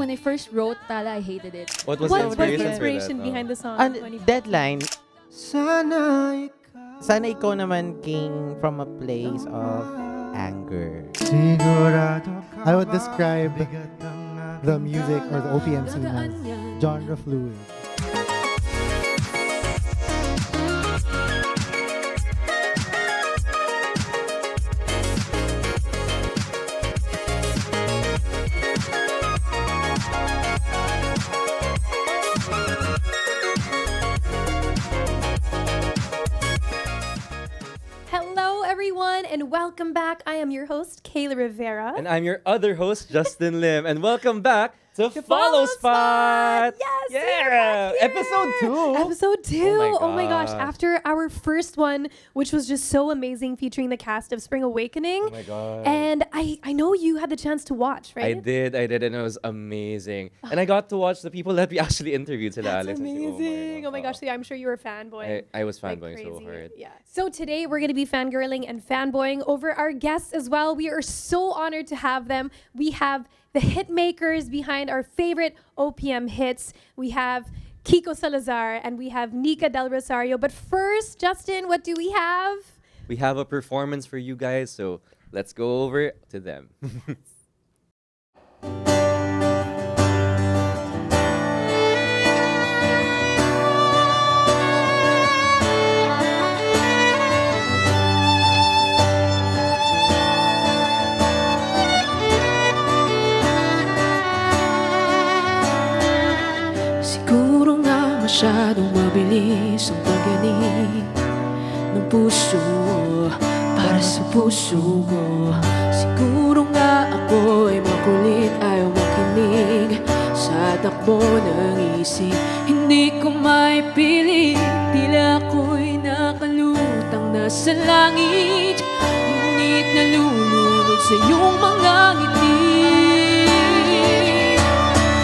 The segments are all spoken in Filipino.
when I first wrote Tala, I hated it. What was What the was the inspiration, inspiration for that? behind the song? And deadline, sana ikaw naman came from a place of anger. I would describe the music or the OPM scene as genre fluid. Hello, everyone, and welcome back. I am your host, Kayla Rivera. And I'm your other host, Justin Lim. And welcome back to Follow Follow Spot! Yes, Yeah! we're back here. Episode 2! Episode 2. Oh my gosh. gosh. After our first one, which was just so amazing, featuring the cast of Spring Awakening. Oh my god. And I know you had the chance to watch, I right? did, and it was amazing. And I got to watch the people that we actually interviewed today. That's Alex, and si amazing. Oh my gosh. Oo. So yeah, I'm sure you were a fanboy. I was like fanboying so crazy. hard. Yeah. So today we're going to be fangirling and fanboying over our guests as well. We are so honored to have them. We have the hit makers behind our favorite OPM hits. We have Kiko Salazar and we have Nika Del Rosario. But first, Justin, what do we have? We have a performance for you guys, so let's go over to them. Siguro nga masyadong mabilis ang pagyanig ng puso para sa puso mo. Siguro nga ako ay makulit, ayaw makinig sa takbo ng isip. Hindi ko maipilit, tila ako'y nakalutang nasa langit, ngunit nalulunod sa iyong mga ngiti.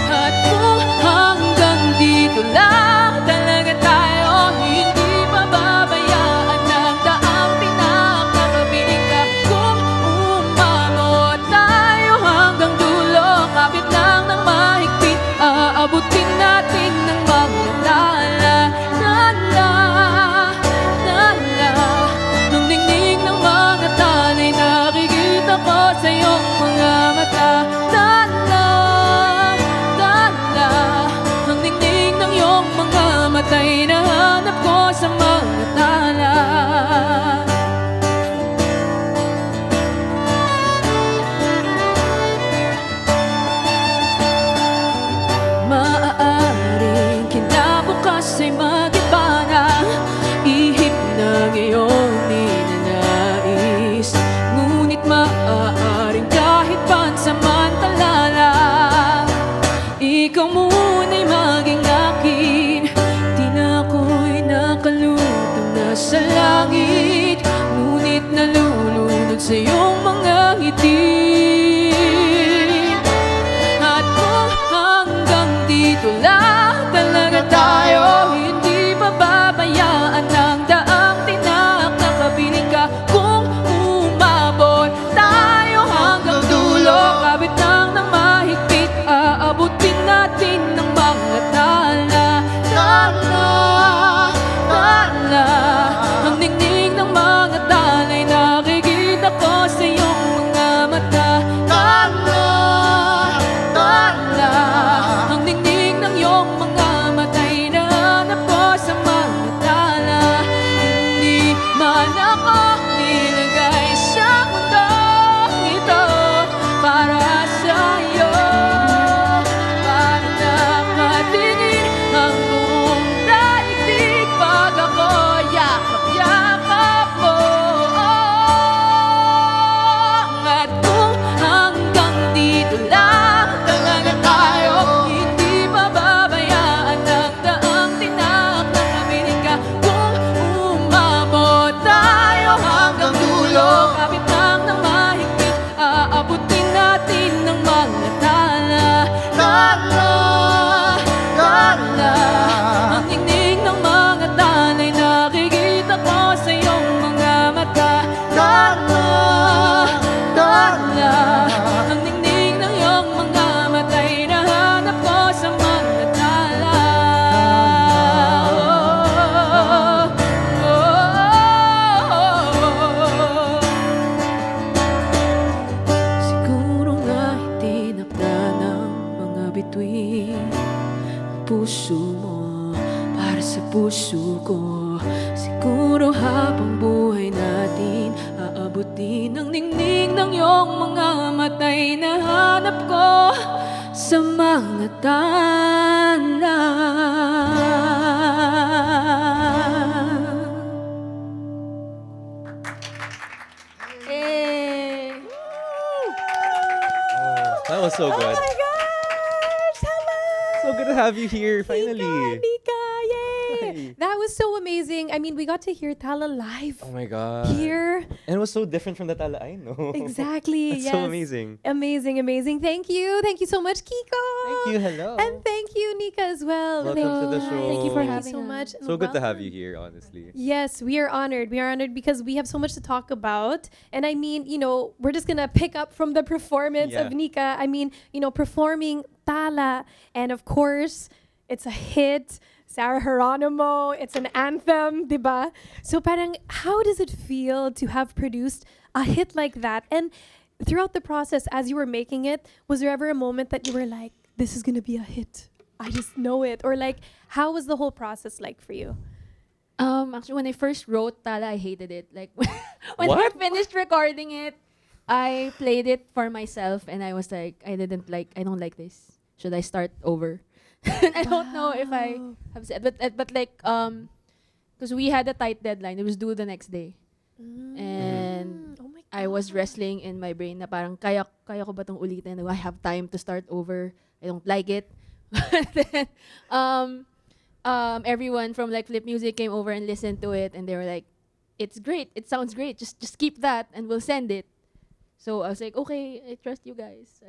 At kung hanggang dito lang talaga tayo, hindi mababayaan ng daang pinakakapiling ka. Kung umabot tayo hanggang dulo, kapit lang ng mahigpit, aabutin natin ng mga la-la-la-la. Nung ningning ng mga talay, nakikita ko sa iyong mga mata. bituin puso mo para sa puso ko. Siguro habang buhay natin aabutin ang ningning ng iyong mga matay na hanap ko sa mga tala. Eh. That was so good. Oh my gosh! Hello! So good to have you here, finally. Nika, yay! Hi. That was so amazing. I mean, we got to hear Tala live Oh my god. here. And it was so different from the Tala I know. Exactly. That's yes. so amazing. Amazing, amazing. Thank you. Thank you so much, Kiko. Thank you, hello. And thank you, Nika, as well. Welcome to the show. Thank you for Thank you having so us. much. So good to have Welcome. you here, honestly. Yes, we are honored. We are honored because we have so much to talk about. And I mean, you know, we're just going to pick up from the performance Yeah. of Nika. I mean, you know, performing Tala. And of course, it's a hit. Sarah Geronimo, it's an anthem, diba? So parang, how does it feel to have produced a hit like that? And throughout the process, as you were making it, was there ever a moment that you were like, this is going to be a hit? I just know it. Or like, how was the whole process like for you? Actually, when I first wrote Tala, I hated it. Like, when What? I finished recording it, I played it for myself and I was like, I don't like this. Should I start over? I don't know if I have said, but like, because we had a tight deadline. It was due the next day. And Oh my I was wrestling in my brain na parang kaya ko ba tong ulitin? Do I have time to start over? I don't like it. But then, everyone from like Flip Music came over and listened to it, and they were like, "It's great. It sounds great. Just keep that, and we'll send it." So I was like, "Okay, I trust you guys."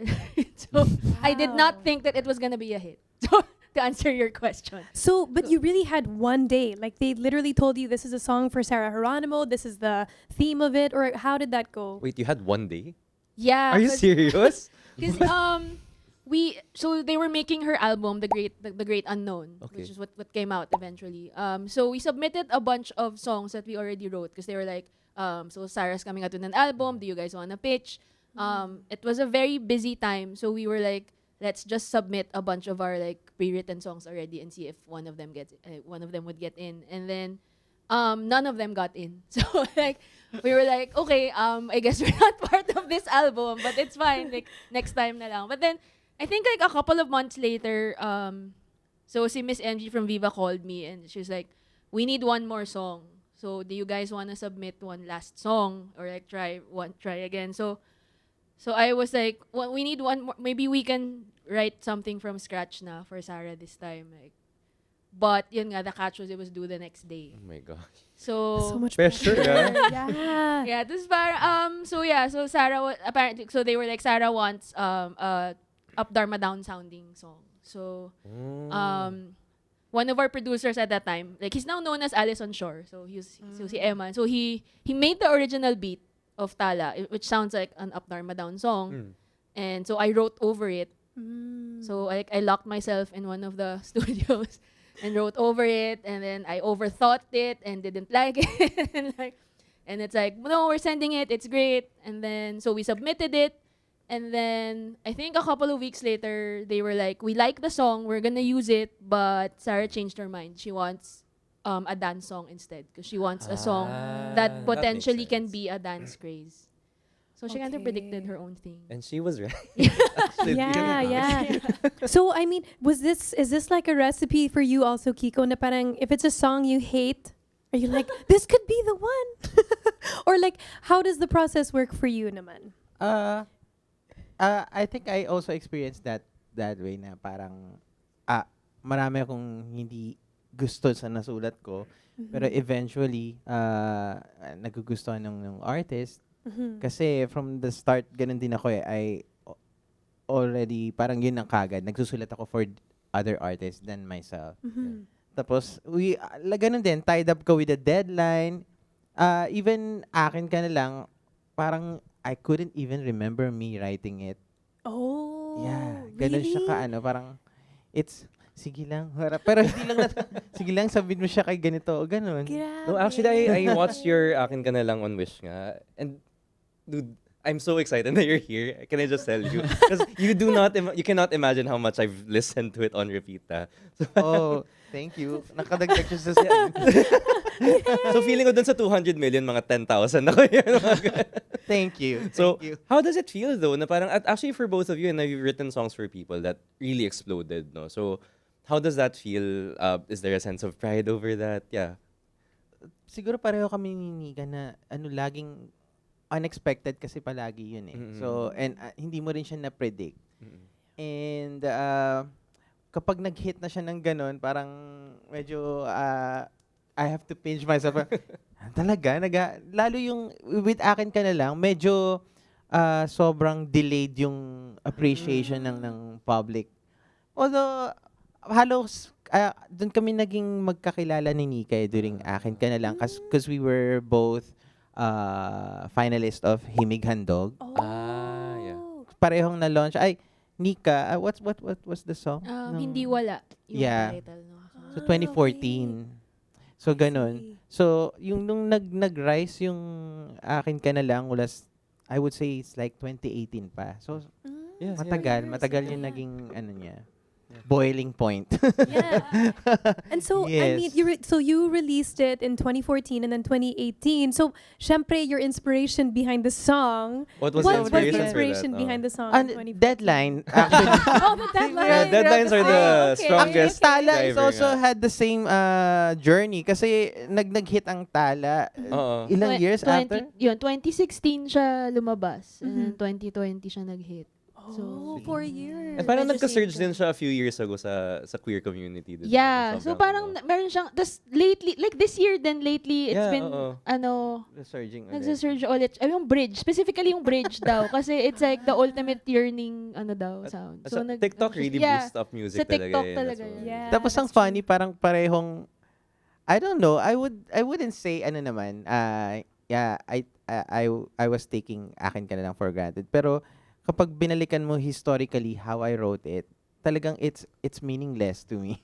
So I did Wow. not think that it was gonna be a hit. So to answer your question. So, but you really had one day. Like they literally told you this is a song for Sarah Geronimo. This is the theme of it. Or how did that go? Wait, you had one day? Yeah. Are you serious? Because so they were making her album, the Great Unknown, Okay. which is what came out eventually. So we submitted a bunch of songs that we already wrote because they were like, so Sarah's coming out with an album. Do you guys want to pitch? It was a very busy time, so we were like, let's just submit a bunch of our like pre-written songs already and see if one of them would get in. And then none of them got in. So like we were like, okay, I guess we're not part of this album, but it's fine. Like next time na lang. But then I think like a couple of months later, so si Miss MG from Viva called me and she was like, we need one more song. So do you guys want to submit one last song or like try again? So I was like, well, we need one more. Maybe we can write something from scratch na for Sarah this time. Like, but yun nga, the catch was it was due the next day. Oh my gosh. So much Pressure, yeah. Yeah, this is parang, so Sarah apparently, so they were like, Sarah wants Up Dharma Down sounding song. So one of our producers at that time, like he's now known as Alison Shore. So so si Emma. So he made the original beat of Tala, which sounds like an Up Dharma Down song. And so I wrote over it. So I locked myself in one of the studios and wrote over it, and then I overthought it and didn't like it. and it's like, no, we're sending it, it's great. And then so we submitted it, and then I think a couple of weeks later they were like, we like the song, we're gonna use it, but Sarah changed her mind. She wants a dance song instead because she wants a song that potentially can be a dance craze. So she kind of predicted her own thing. And she was right. Yeah. So I mean, is this like a recipe for you also, Kiko? Na parang if it's a song you hate, are you like, this could be the one? Or like, how does the process work for you naman? I think I also experienced that way na parang marami akong hindi gusto sa nasulat ko, pero eventually nagugustuhan ng artist. Kasi from the start ganun din ako I already parang yun ang kagad nagsusulat ako for other artists than myself. Tapos ganun din, tied up ko with the deadline. Even akin ka na lang, parang I couldn't even remember me writing it. Oh, Yeah, ganun really? siya ka parang it's sige lang, harap. Pero hindi lang sige lang, sabihin mo siya kay ganito o ganun. Grabe. No, actually, I watched your Akin Ka Na Lang on Wish nga. And, dude, I'm so excited that you're here. Can I just tell you? Because you cannot imagine how much I've listened to it on repeat. So, Oh, thank you. Nakadagdag siya sa so feeling ko dun sa 200 million, mga 10,000 ako yun. Thank you. So, Thank you. how does it feel though? Na parang, actually for both of you, and you've written songs for people that really exploded, no? So, how does that feel? Is there a sense of pride over that? Yeah. Siguro pareho kami ni Nika na laging unexpected kasi palagi yun eh. Mm-mm. So, and hindi mo rin siya na-predict. Mm-mm. And kapag nag-hit na siya ng ganun, parang medyo I have to pinch myself. Talaga? Lalo yung with Akin Ka Na Lang, medyo sobrang delayed yung appreciation ng public. Although, halos doon kami naging magkakilala ni Nika during Akin Ka Na Lang because we were both finalist of Himig Handog. Ah, yeah. Parehong na-launch. Ay, Nika, what was the song? Hindi wala yung Yeah. title. No? So 2014. So ganun. So yung nung nag-rise yung Akin Ka Na Lang was, I would say it's like 2018 pa. So Yes, matagal yung naging niya. Boiling point. Yeah. And so, I mean, Yes. you released it in 2014 and then 2018. So, syempre, your inspiration behind the song. What was What the was the inspiration for that? inspiration behind the song? And in 2014? Deadline, actually. Oh, the deadline. Yeah, deadlines are the strongest. Tala is driver also nga. had the same journey kasi nag-hit ang Tala Oo. ilang years after. 2016 siya lumabas. And then 2020 siya nag-hit. Oh, 4 years. And parang Medyo nagka-surge same din siya a few years ago sa queer community. Din. Yeah. So Sobrang parang ano. meron siyang, tas lately, like this year then lately, it's Yeah, been, oo. Surging ulit. nagsasurge ulit. Ay, yung bridge. Specifically yung bridge daw. Kasi it's like the ultimate yearning, sound. So, TikTok really yeah, boosts up music sa TikTok talaga. talaga That's yun. why. Yeah. Tapos ang that's funny, parang parehong, I don't know, I wouldn't say naman, yeah, I was taking Akin Ka Na Lang for granted. Pero kapag binalikan mo historically how I wrote it, talagang it's meaningless to me.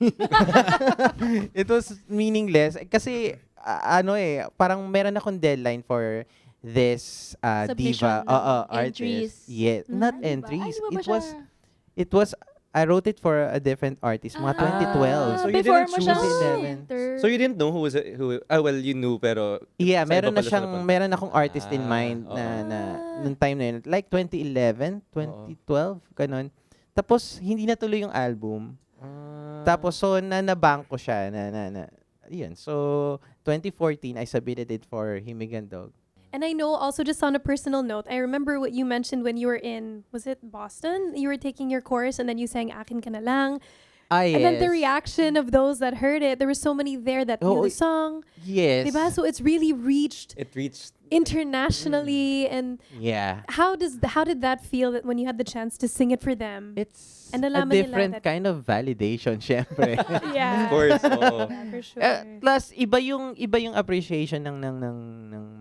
It was meaningless kasi parang meron akong deadline for this Submission diva ng artist. entries. Yeah, not Ay, di ba? Ay, entries. di ba ba It was I wrote it for a different artist, mga 2012. So you before didn't mo siya choose it? enter. So you didn't know well, you knew pero Yeah, sa iba meron na pala siya siyang napunta. meron akong artist in Ah, mind oo. na nung time na yun, like 2011, 2012, ganun. Tapos hindi natuloy yung album. Tapos so nabank ko siya yun. So 2014 I submitted it for Himig Handog. And I know also just on a personal note, I remember what you mentioned when you were in, was it Boston? You were taking your course and then you sang Akin Ka Na Lang. Yes. And then the reaction of those that heard it, there were so many there that knew the song. Yes. Diba? So it's really reached It reached internationally. And Yeah. how did that feel that when you had the chance to sing it for them? It's And a nalaman nila different that- kind of validation, syempre. Yeah. of course. Oo. Yeah, for sure. Plus iba yung appreciation ng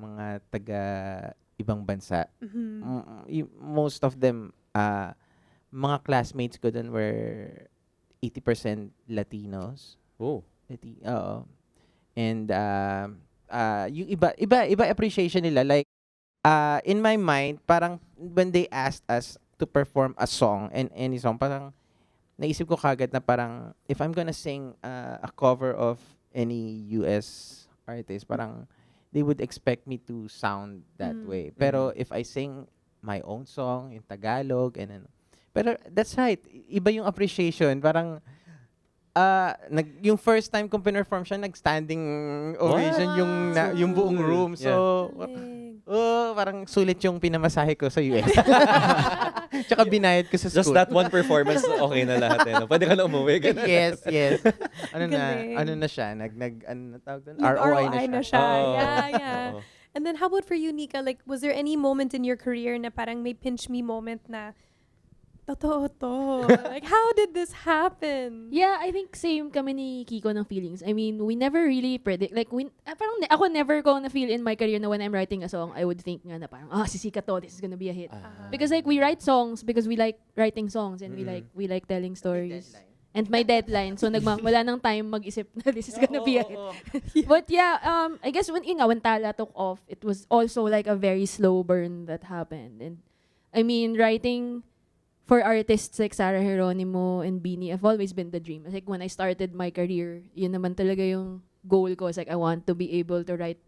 mga taga ibang bansa. Most of them mga classmates ko dun were 80% Latinos. Oh. Oo. And yung iba appreciation nila, like in my mind parang when they asked us to perform a song and any song, parang naisip ko kagad na parang if I'm gonna sing a cover of any US artist, parang they would expect me to sound that way. Pero if I sing my own song in Tagalog and pero that's right, iba yung appreciation, parang yung first time kong perform siya, nag-standing ovation yung buong room. So, parang sulit yung pinamasahe ko sa US. Tsaka binayad ko sa school. Just that one performance, okay na lahat. No? Pwede ka na umuwi. ganun. Yes. Galing. Ano na siya? ano tawag doon? ROI na siya. Oo. Yeah. Oo. And then how about for you, Nika? Like, was there any moment in your career na parang may pinch me moment na totoo to? Like, how did this happen? Yeah, I think same kami ni Kiko ng feelings. I mean, we never really predict. Like, parang ako never ko na feel in my career na when I'm writing a song, I would think nga na parang, sisikat to, this is gonna be a hit. Because like, we write songs because we like writing songs and we like telling stories. and my deadline. So wala nang time mag-isip na this is gonna be a hit. But yeah, I guess when Tala took off, it was also like a very slow burn that happened. And I mean, writing for artists like Sarah Geronimo and Beanie have always been the dream. Like when I started my career, yun naman talaga yung goal ko. It's like I want to be able to write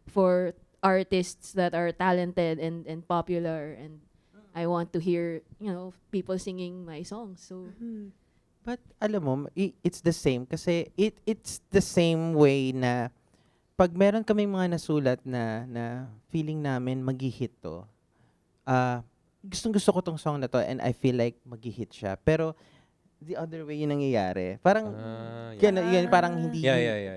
for artists that are talented and popular, and I want to hear, people singing my songs. So But alam mo, it's the same kasi it's the same way na pag meron kaming mga nasulat na feeling namin magi-hit to. Gustong-gusto ko tong song na to and I feel like magi-hit siya. Pero the other way yung nangyayari. Parang yan, parang hindi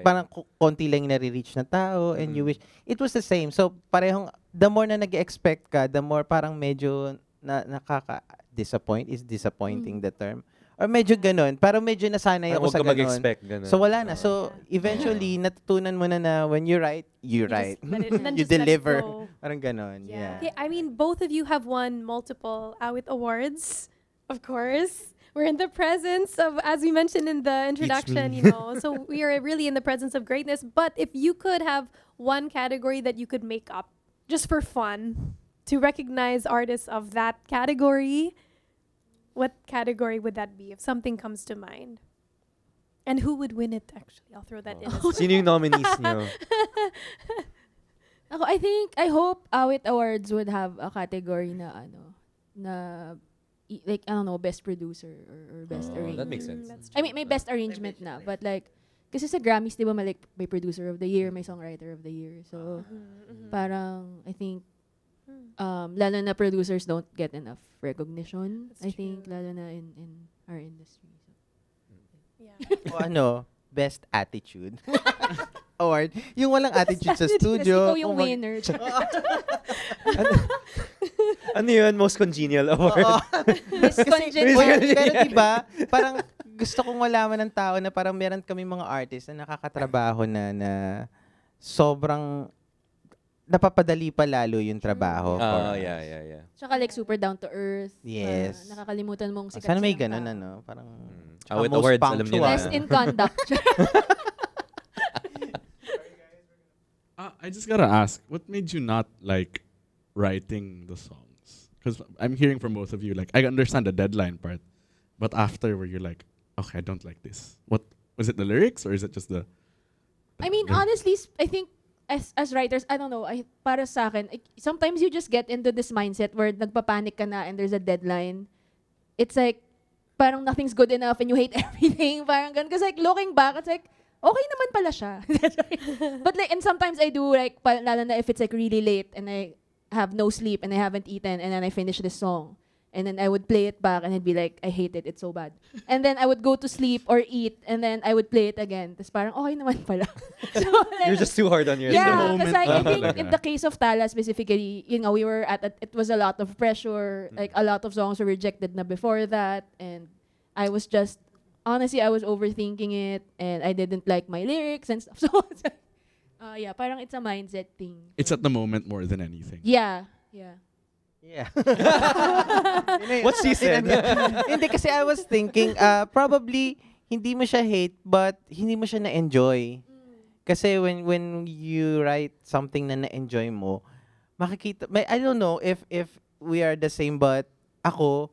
parang konti lang yung nare-reach na tao and you wish it was the same. So parehong the more na nag-expect ka, the more parang medyo nakaka-disappoint. Is disappointing the term? Or medyo ganun. Parang medyo nasanay ako sa ganun. mag-expect ganun. So wala na. So eventually, natutunan mo na when you write, you write. Then You just let it deliver. go. Parang ganun. Yeah. Okay, I mean, both of you have won multiple AWIT awards, of course. We're in the presence of, as we mentioned in the introduction, so we are really in the presence of greatness. But if you could have one category that you could make up just for fun to recognize artists of that category, what category would that be if something comes to mind? And who would win it, actually? I'll throw that in as well. Sino yung nominees niyo? I hope AWIT Awards would have a category na like, I don't know, best producer or best arrangement. That makes sense. That's I mean, may best arrangement na, but like, kasi sa Grammys, di ba, may producer of the year, may songwriter of the year. So, parang, I think, lalo na producers don't get enough recognition. That's I think, true. lalo na in our industry. So. Yeah. O best attitude. Award. Yung walang attitude sa Kasi studio. ikaw yung kung mag- winner. Ano yun? Most congenial award? Oo. Miss Congenial. Pero diba, parang gusto kong malaman ng tao na parang meron kami mga artists na nakakatrabaho na sobrang napapadali pa lalo yung trabaho. for us. Yeah. Tsaka like super down to earth. Yes. Nakakalimutan mong sikat Sana may silang ganun, tao. ano? Parang, tsaka Awit most awards, alam punctual. nila. Best in conduct. I just gotta ask, what made you not like writing the songs? Because I'm hearing from both of you, like, I understand the deadline part, but after where you're like, okay, I don't like this. What was it? The lyrics or is it just the? I mean, honestly, I think as writers, I don't know, para sa akin, sometimes you just get into this mindset where nagpapanik ka na and there's a deadline. It's like, parang nothing's good enough and you hate everything. Parang ganun. Because like, looking back, it's like, okay naman pala siya. But like, and sometimes I do like, lalo na if it's like really late and I have no sleep and I haven't eaten and then I finish this song. And then I would play it back and I'd be like, I hate it, it's so bad. And then I would go to sleep or eat and then I would play it again. Tapos parang, okay naman pala. So, like, You're just too hard on yourself. yeah, moment because like, I think talaga. in the case of Tala specifically, we were it was a lot of pressure. Like, a lot of songs were rejected na before that. And I was just, honestly, I was overthinking it. And I didn't like my lyrics and stuff. So, it's like, yeah, parang it's a mindset thing. It's at the moment more than anything. Yeah. Yeah. What she said. Hindi, kasi I was thinking, probably, hindi mo siya hate, but hindi mo siya na-enjoy. Kasi when you write something na na-enjoy mo, makikita, I don't know if we are the same, but ako,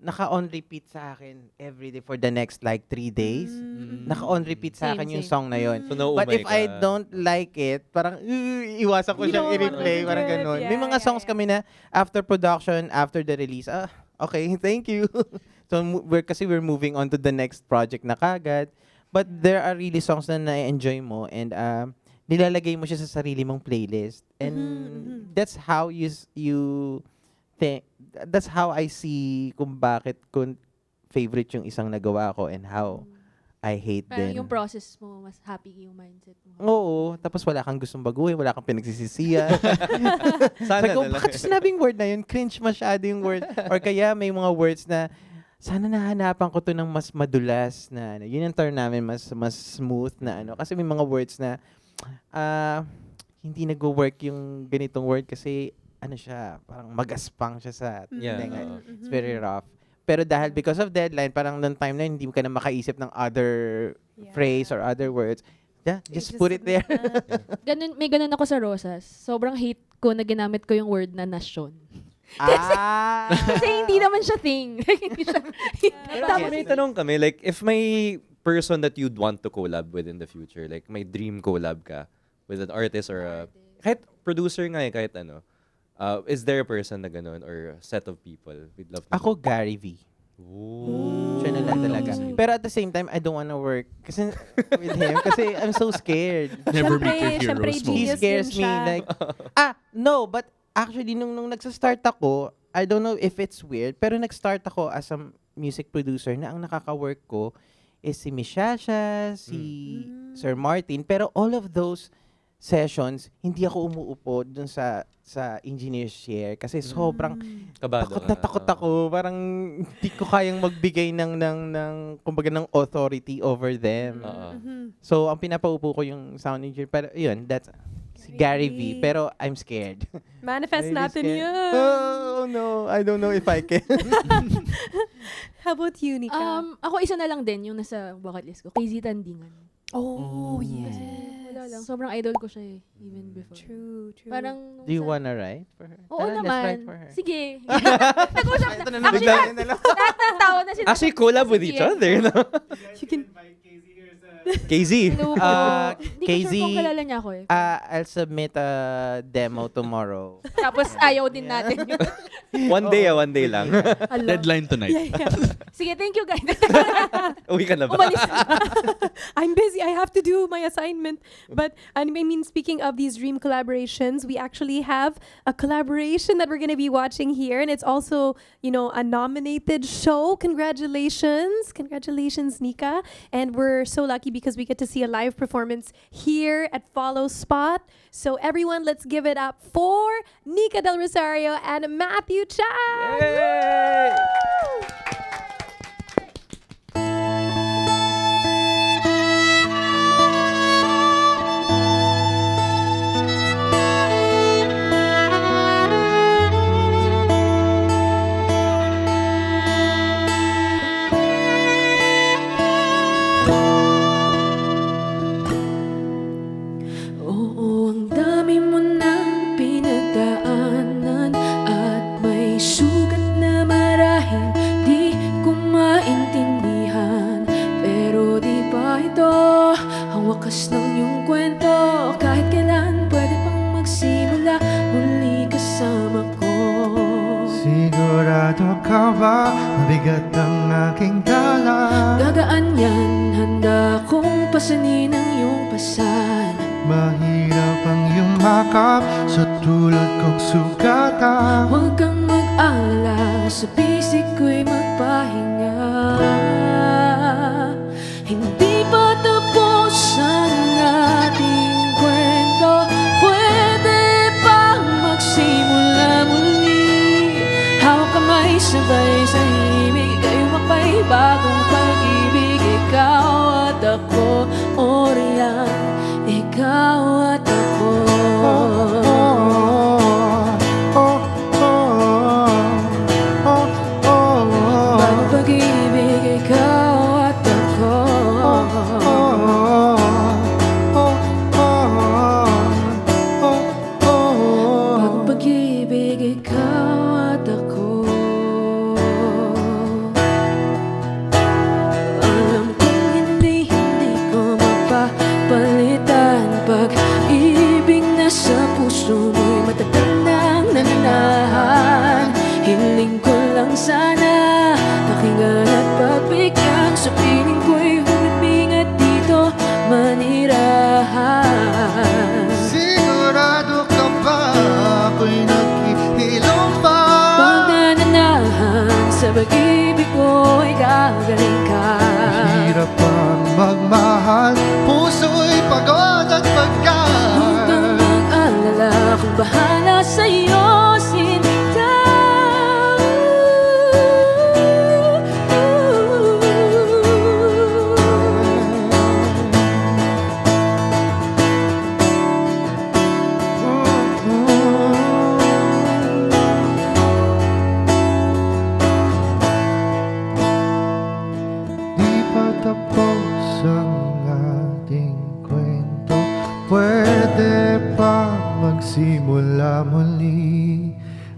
naka-on repeat sa akin every day for the next like 3 days. Naka-on repeat sa Same, akin yung same. song na yon. So, nauumay But if I ka. don't like it, parang iwasan ko You siyang don't want i-replay, to parang do it. ganun. Yeah, May mga yeah, songs yeah. kami na after production, after the release, okay, thank you. So we're moving on to the next project na kagad. But there are really songs na na-enjoy mo and nilalagay mo siya sa sarili mong playlist. And that's how you think, that's how I see kung bakit favorite yung isang nagawa ko and how I hate Parang them. yung process mo, mas happy yung mindset mo. Oo, tapos wala kang gustong baguhin, wala kang pinagsisisihan. Sana Sabi ko, na lang. bakit sinabing word na yun? Cringe masyado yung word. Or kaya may mga words na, sana nahanapan ko to ng mas madulas na, yun ang term namin, mas smooth na ano. Kasi may mga words na, hindi nag-work yung ganitong word kasi, ano siya, parang magaspang siya sa Yeah. tenga. It's very rough. Pero dahil because of deadline, parang nung time na yun, hindi ka na makaisip ng other phrase or other words. Yeah, just put it there. May ganun ako sa Rosas. Sobrang hate ko na ginamit ko yung word na nasyon. Kasi hindi naman siya thing. Hindi siya. Pero may tanong kami, like, if may person that you'd want to collab with in the future, like, may dream collab ka with an artist or kahit producer nga kahit ano, is there a person na ganun or a set of people we'd love to Ako, Gary V. Ooh. Siya na lang talaga. Pero at the same time, I don't wanna work kasi with him kasi I'm so scared. Never meet your Syempre, heroes. He genius scares din me. siya. Like, no, but actually, nung nagsa-start ako, I don't know if it's weird, pero nag-start ako as a music producer na ang nakaka-work ko is si Miss Shasha, si Sir Martin. Pero all of those sessions, hindi ako umuupo dun sa engineer's chair kasi sobrang Kabado. takot ako. Parang hindi ko kayang magbigay ng kumbaga ng authority over them. So, ang pinapaupo ko yung sound engineer. Pero yun, that's si Gary V. Pero I'm scared. Manifest Really natin scared. yun. Oh, no. I don't know if I can. How about you, Nika? Ako isa na lang din yung nasa bucket list ko. KZ Tandingan. Oh, yes. Wala lang. Sobrang idol ko siya even before. True. Parang... Do you wanna write for her? Oo Tara, let's naman. write for her. Sige. Nag-usap na. Ito na Actually, naman. lahat ng tao na sinasabi. Actually, collab with each other, no? You can... KZ. Hello po. Hindi ko KZ, sure kung kilala niya ako eh. I'll submit a demo tomorrow. Tapos ayaw din natin yun. One day lang. Hala. Deadline tonight. Sige, thank you guys. Uwi ka na ba? Umalis na. I'm busy. I have to do my assignment. But I mean, speaking of these dream collaborations, we actually have a collaboration that we're going to be watching here, and it's also, a nominated show. Congratulations, Nika! And we're so lucky because we get to see a live performance here at Follow Spot. So everyone, let's give it up for Nika Del Rosario and Matthew Chan. Yay! Oo, ang dami mo nang pinagdaanan at may sugat na marahil di ko maintindihan. Pero di ba ito ang wakas ng iyong kwento? Kahit kailan pwede pang magsimula muli kasama ko. Sigurado ka ba mabigat ang aking dala? Gagaan yan, handa kong pasanin ang iyong pasan. Mahirap ang yumakap sa tulad kong sugatan. Huwag kang mag-alala, sa bisig ko'y magpahinga. Hindi pa tapos ang ating kwento, pwede pang magsimula muli. Hawak kamay, sabay sa himig, kayo makpay bagong pag-ibig. Ikaw at ako, Oriang, ikaw at ako. Bagong pag-ibig, ikaw at ako. Bagong pag-ibig, ikaw at ako. Alam kong hindi ko mapapalitan. Pag-ibig na sa puso mo'y matagal nang nananahan. Hiling ko lang sana pakinggan at pagbigyan. Sa piling ko'y humibing at dito manirahan. Sigurado ka ba ako'y naghihilom pa? Pag nananahan sa pag-ibig ko'y gagaling ka. Hirap ang magmahal, puso'y pagod at Huwag kang pagkaan. mag-alala, kung bahala sa'yo, sinta.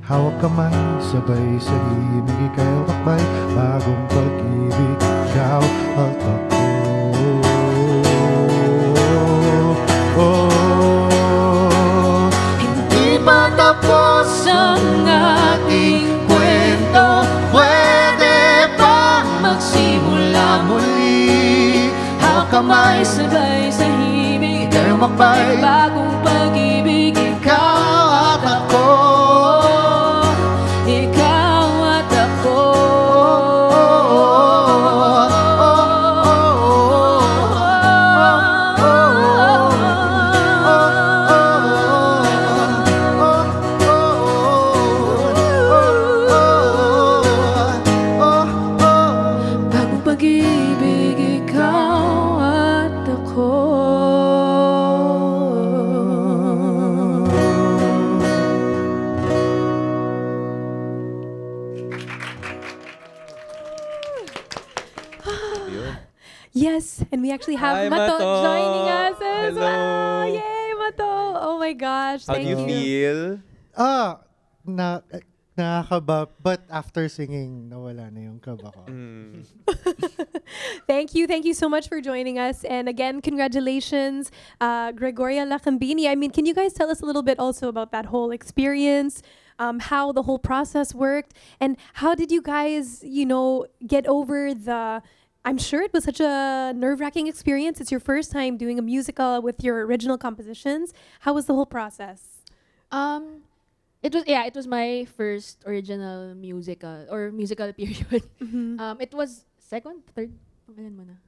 Hawak kamay, sabay sa himig, ika'y makbay, bagong pag-ibig, ikaw at ako. Hindi pa tapos ang ating kwento, pwede bang magsimula muli? Hawak kamay, sabay sa himig, ika'y makbay, bagong pag-ibig, ikaw at ako. Ikaw at ako. Bagong pag-ibig, ikaw at ako. Yes, and we actually have Hi, Mato Mato. joining us as Hello. well. Yay, Mato! Oh my gosh, How do thank you feel? Nakakaba, but after singing, nawala na yung kaba ko. Thank you so much for joining us. And again, congratulations, Gregoria Lacambini. I mean, can you guys tell us a little bit also about that whole experience, how the whole process worked, and how did you guys, get over the... I'm sure it was such a nerve-wracking experience. It's your first time doing a musical with your original compositions. How was the whole process? It was my first original musical period. It was third. Pangalan mo na?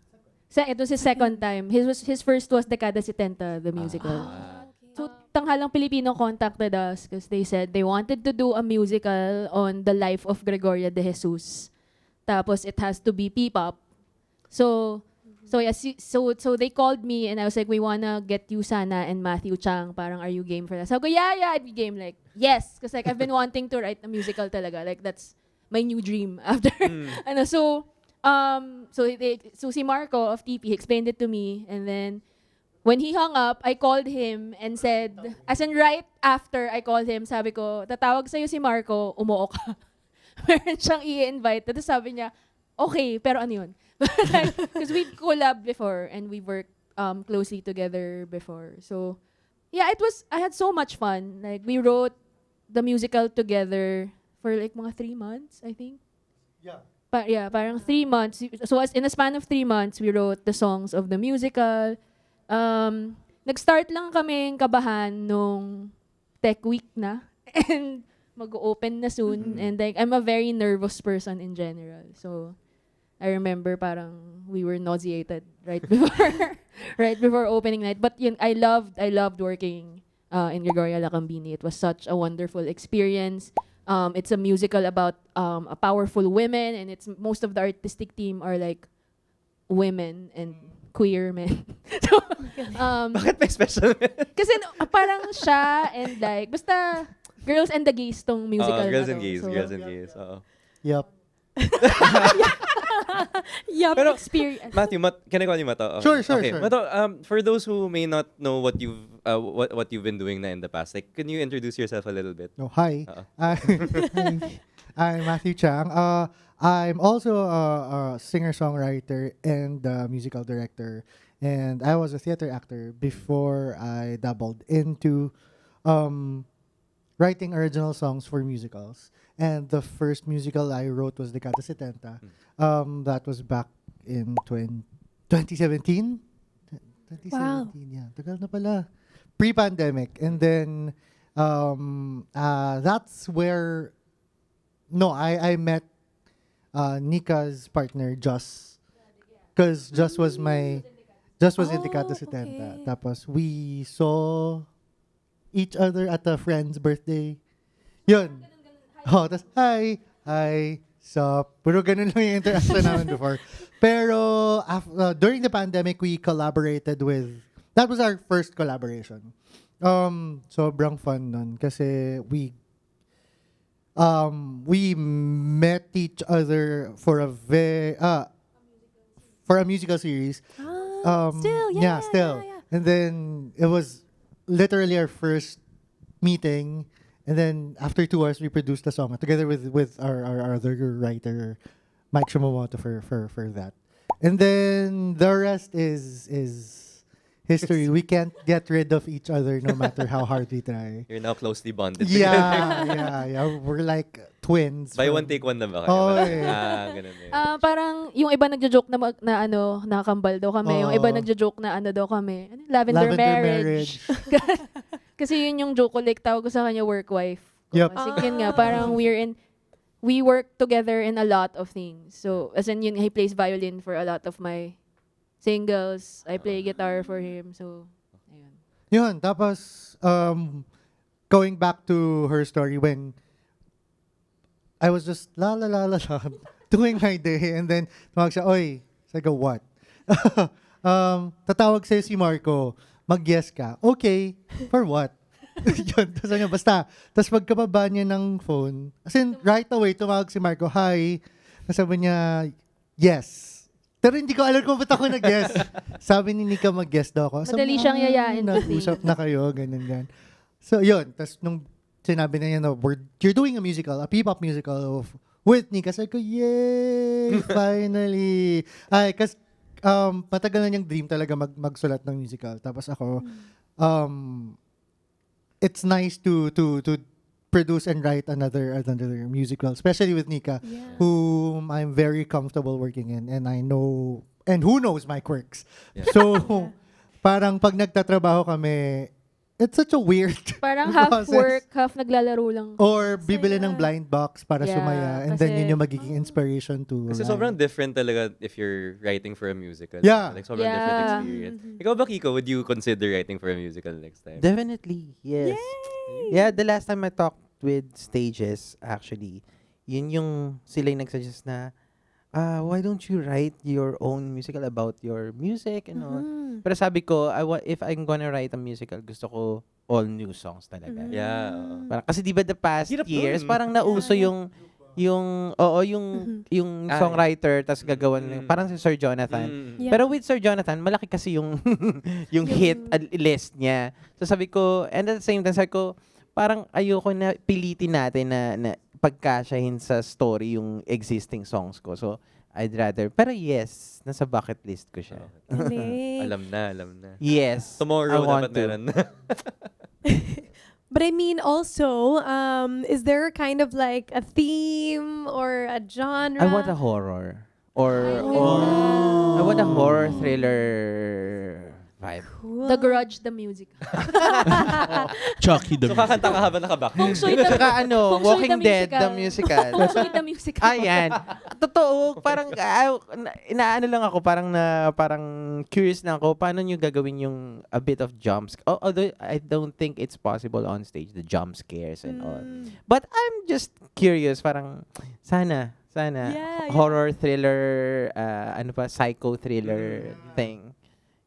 It was his second time. His first was Dekada 70, the musical. So Tanghalang Pilipino contacted us because they said they wanted to do a musical on the life of Gregoria de Jesus. Tapos it has to be P-pop. So they called me and I was like, we wanna get you Sana and Matthew Chang. Parang, are you game for that? So I go, yeah, I'd be game. Like, yes, because like I've been wanting to write a musical talaga. Like that's my new dream after. So si Marco of TP explained it to me, and then when he hung up, I called him and said, as in right after I called him, sabi ko, tatawag sa'yo si Marco, umuo ka. Meron siyang i-invite. Tapos sabi niya, okay, pero ano yun? Because we've collabed before and we worked closely together before. So, yeah, I had so much fun. Like, we wrote the musical together for like mga 3 months, I think. Yeah. Parang 3 months. So, in a span of 3 months, we wrote the songs of the musical. Nag-start lang kaming kabahan nung Tech Week na. And mag-open na soon. And like, I'm a very nervous person in general. So, I remember parang we were nauseated right before opening night. But I loved working in Gregoria Lacambini. It was such a wonderful experience. It's a musical about a powerful women, and most of the artistic team are like women and queer men. So, Bakit may special? kasi parang siya and like basta Girls and the Gays tong musical. Girls na and to. Gays, So, Girls and Gays. Oo. Yup. Yup. Pero experience. Matthew, can I call you Mato? Okay. Sure. Okay. Mato, for those who may not know what you've been doing na in the past, like, can you introduce yourself a little bit? Oh, hi. Uh-oh. I'm Matthew Chang. I'm also a singer-songwriter and a musical director. And I was a theater actor before I dabbled into writing original songs for musicals. And the first musical I wrote was Dekada 70. That was back in 2017. 2017, Wow. yeah. Tagal na pala. Pre-pandemic. And then that's where I met Nika's partner, Joss. Because Joss was in Dekada 70. okay. Tapos we saw each other at a friend's birthday. Yun. Oh, tas hi. So, puro ganun lang yung interaction namin before. Pero during the pandemic, we collaborated with, that was our first collaboration. Sobrang fun nun kasi we met each other for a musical series. Still. And then it was literally our first meeting, And then after 2 hours, we produced the song together with our other writer, Mike Shimamoto for that. And then the rest is history. We can't get rid of each other no matter how hard we try. You're now closely bonded. Yeah. We're like twins. Buy from- one, take one na ba kayo? Oh, Wala. yeah. Ganun eh. Parang yung iba nagjo-joke na kambal daw kami, yung iba Oo. nagjo-joke na daw kami. Lavender marriage. Kasi yun yung joke ko, like tawag ko sa kanya work wife. Yep. Kasi yun nga, parang we work together in a lot of things. So, as in yun, he plays violin for a lot of my singles. I play guitar for him. So, ayun. Yun, tapos, going back to her story when I was just la doing my day and then tumawag siya, oy, sabi ko, what? Tatawag sa'yo si Marco, mag-yes ka. Okay, for what? Yun, tapos niya, basta. Tapos pagkababa niya ng phone, as in, right away, tumawag si Marco, hi. Tapos sabi niya, yes. Pero hindi ko alam kung ba't ako nag-yes. Sabi ni Nika mag-yes daw ako. Sabi Madali niya, siyang yayain to nag-usap na kayo, ganyan. So, yun. Tapos nung sinabi na niya, no, you're doing a musical, a P-pop musical with Nika. Sabi ko, yay! Finally! Ay, kasi matagal na niyang dream talaga magsulat ng musical. Tapos ako, it's nice to produce and write another musical, especially with Nika, whom I'm very comfortable working in, and I know, and who knows my quirks. Yeah. So, parang pag nagtatrabaho kami, it's such a weird Parang half process. work, half naglalaro lang. Or bibili ng blind box para Yeah, sumaya, and then kasi- yun yung magiging inspiration to Kasi write. sobrang different talaga if you're writing for a musical. Yeah. Like, sobrang different experience. Ikaw ba, Kiko, would you consider writing for a musical next time? Definitely, yes. Yeah, the last time I talked with Stages, actually, yun yung sila yung nagsuggest na, why don't you write your own musical about your music and all. Pero sabi ko, if I'm gonna write a musical, gusto ko all new songs talaga. Yeah. oo. Parang, kasi di ba the past Hirap years, dun. parang nauso yung songwriter, tas gagawan lang, parang si Sir Jonathan. Yeah. Pero with Sir Jonathan, malaki kasi yung yung hit list niya. So sabi ko, and at the same time, sabi ko, parang ayoko na pilitin natin na pagkasyahin sa story yung existing songs ko. So, I'd rather, pero yes, nasa bucket list ko siya. Galing. Alam na. Yes, Tomorrow I want dapat to. meron na. But I mean also, is there kind of like a theme or a genre? I want a horror. Or Oh. I want a horror thriller vibe. Cool. The Grudge, the music. Chucky the So, kakanta ka habang nakabak. Feng Shui the, Saka Feng Shui Walking the Dead, the musical. Feng Shui the musical. Ayan. Totoo, parang inaano lang ako, parang curious na ako paano niyo gagawin yung a bit of jumps. Although I don't think it's possible on stage, the jump scares and all. But I'm just curious, parang sana Yeah, horror thriller, psycho thriller thing.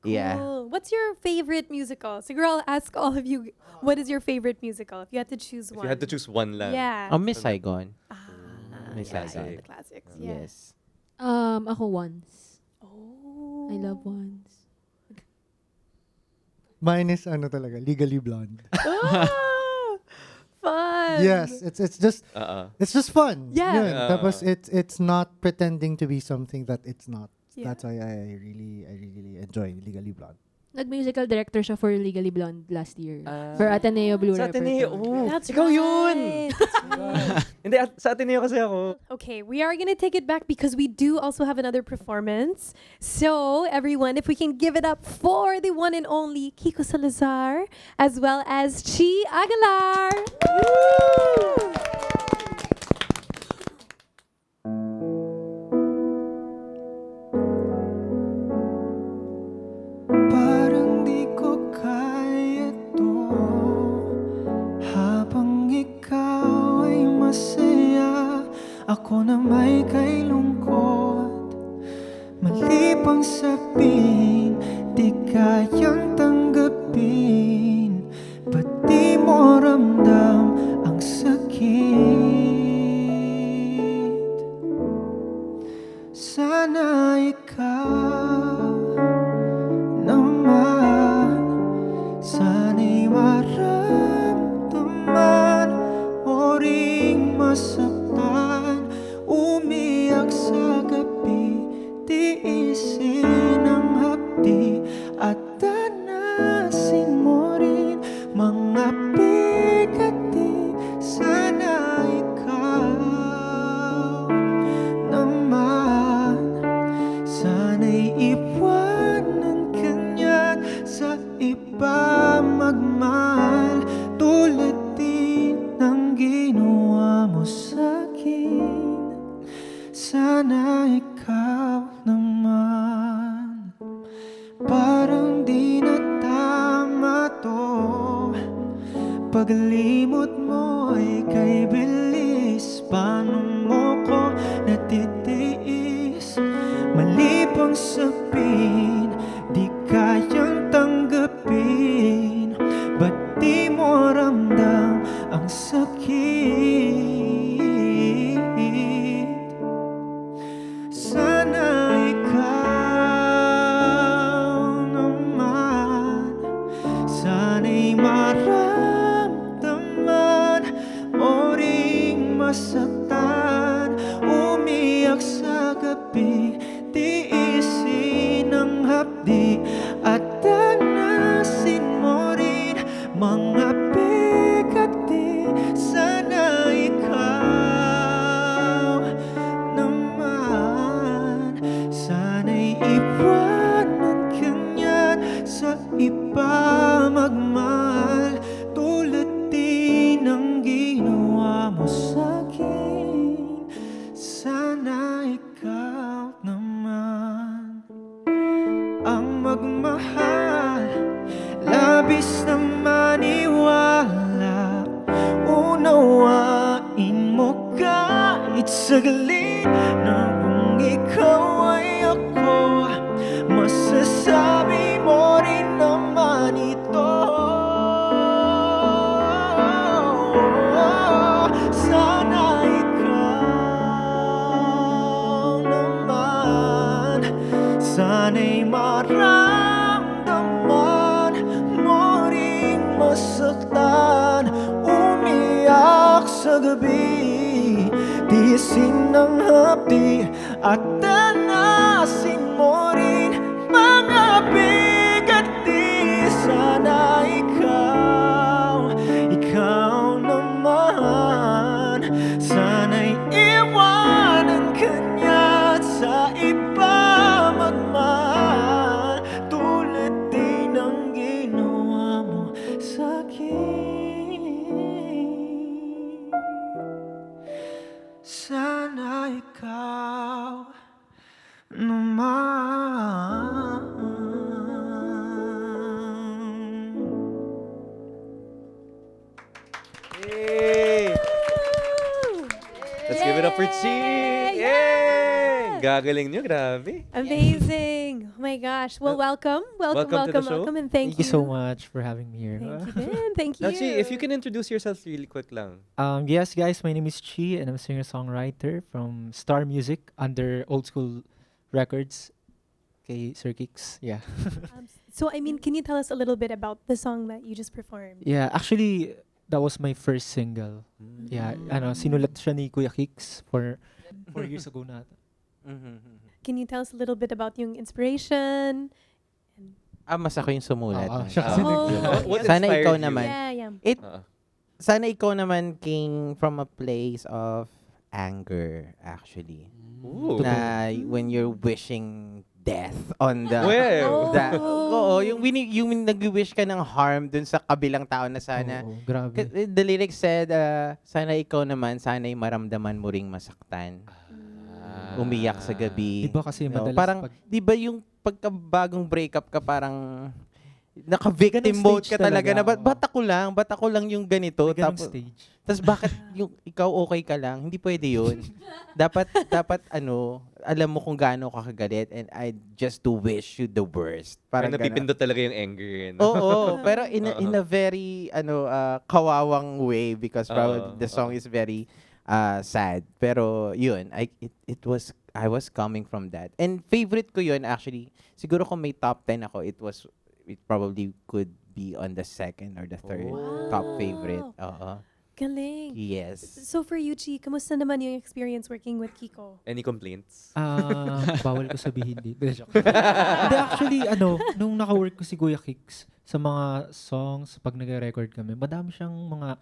Yeah. Cool. What's your favorite musical? So, girl, I'll ask all of you, what is your favorite musical? If you had to choose If one. you had to choose one lang. Yeah. Miss Saigon. Miss Yeah, Saigon. the classics. Yeah. Yes. Ako Once. Oh. I love Once. Mine is talaga, Legally Blonde. Oh, fun. Yes, it's just fun. Yeah. Yun. Tapos it's not pretending to be something that it's not. Yeah. That's why I really enjoy Legally Blonde. Nag-musical director siya for Legally Blonde last year. For Ateneo Blue Sa Ateneo, Repertoire. That's ikaw yun! right. Hindi, sa Ateneo kasi ako. Okay, we are going to take it back because we do also have another performance. So, everyone, if we can give it up for the one and only Kiko Salazar, as well as Chi Aguilar. Parang di ko kaya to habang ikaw ay masaya, ako na may kay lungkot. Mali pang sabihin, di kayang tanggapin. Ba't di mo ramdam ang sakit? Sana ikaw naman, sana'y maramdaman Tiisin ang hapdi at danasin mo rin mga bigat di sana ikaw naman. Sana'y iwanan ka niyan sa iba magmahal tulad din ng ginawa mo sa'kin. Sana ikaw naman. Parang di na tama to. Paglimot mo ay kay bilis. Paano mo ko natitiis? Mali pang sabihin, di kayang tanggapin. Ba't di mo ramdam ang sakit? Sana ikaw naman. Sana'y maramdaman o ring masaktan. Umiyak sa gabi, tiisin ang hapdi at danasin mo rin mga bigat di sana ikaw naman. Sana'y iwanan ka niyan sa iba magmahal tulad din ng ginawa mo sa'kin. Sana ikaw naman ang magmahal, labis na maniwala. Unawain mo kahit saglit na kung ikaw ay ako, masasabi mo rin naman ito. Sana ikaw naman. Sana'y maramdaman mo ring masaktan. Umiyak sa gabi, tiisin ang hapdi at danasin mo rin mga bigat di sana ikaw naman. Sana'y iwanan ka niya sa iba magmahal tulad din ng ginawa mo sa'kin. Sana ikaw naman. Yay! Let's give it up for Chi! Yay! Gagaling nyo, grabe. Amazing. Oh my gosh. Well, welcome. Welcome to the show. And thank Thank you so much for having me here. Thank you, Ben. Thank you. Now, Chi, if you can introduce yourself really quick lang. Yes, guys, my name is Chi, and I'm a singer-songwriter from Star Music under Old School Records. Okay, Sir Kicks. Yeah. So, I mean, can you tell us a little bit about the song that you just performed? Yeah, actually, that was my first single. Yeah, sinulat siya ni Kuya Kicks for 4 years ago na. Can you tell us a little bit about yung inspiration? Mas ako yung sumulat. Siya kasi What Sana inspired ikaw you? naman. Yeah. Sana ikaw naman came from a place of anger, actually. Ooh. Na when you're wishing death on the... Well. Oo, yung nag-wish ka ng harm dun sa kabilang tao na sana... Oo, grabe. The lyrics said, sana ikaw naman, sana'y maramdaman mo ring masaktan. Umiyak sa gabi. Di ba kasi madalas parang, di ba yung pagkabagong breakup ka parang naka-victim Ganong mode stage ka talaga na talaga, ba't ako lang yung ganito. Ganong Tapos stage. bakit yung ikaw okay ka lang? Hindi pwede yun. dapat alam mo kung gaano ka kagalit and I just to wish you the worst. Parang Parang napipindot talaga yung anger. No? Oo, pero in a very kawawang way because probably the song is very sad. Pero yun, I was coming from that. And favorite ko yun actually. Siguro kung may top 10 ako, it probably could be on the second or the third top favorite. Oo. Galing. Yes. So for you, Chi, kamusta naman yung experience working with Kiko? Any complaints? Bawal ko sabihin di. Hindi, actually, nung naka-work ko si Kuya Kicks sa mga songs, pag nag-record kami, madami siyang mga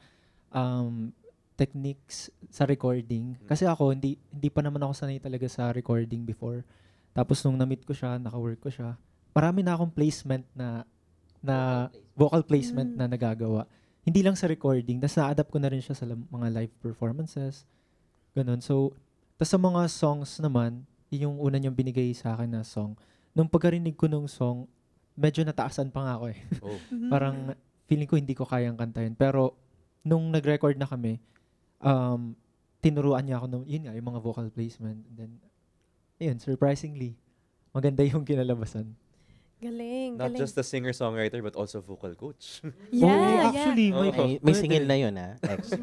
techniques sa recording. Kasi ako, hindi pa naman ako sanay talaga sa recording before. Tapos nung na-meet ko siya, naka-work ko siya, marami na akong placement na vocal placement na nagagawa. Hindi lang sa recording, tas na-adapt ko na rin siya sa mga live performances. Ganun. So, tas sa mga songs naman, yun yung una niyang binigay sa akin na song. Nung pagkarinig ko nung song, medyo nataasan pa nga ako eh. Oh. Parang feeling ko hindi ko kayang kantahin. Pero nung nag-record na kami, tinuruan niya ako yun nga, yung mga vocal placement. And then, yun, surprisingly, maganda yung kinalabasan. Galing, Not galing. just a singer-songwriter, but also vocal coach. Yeah, Actually, yeah. May singil na yun, ha? Ex.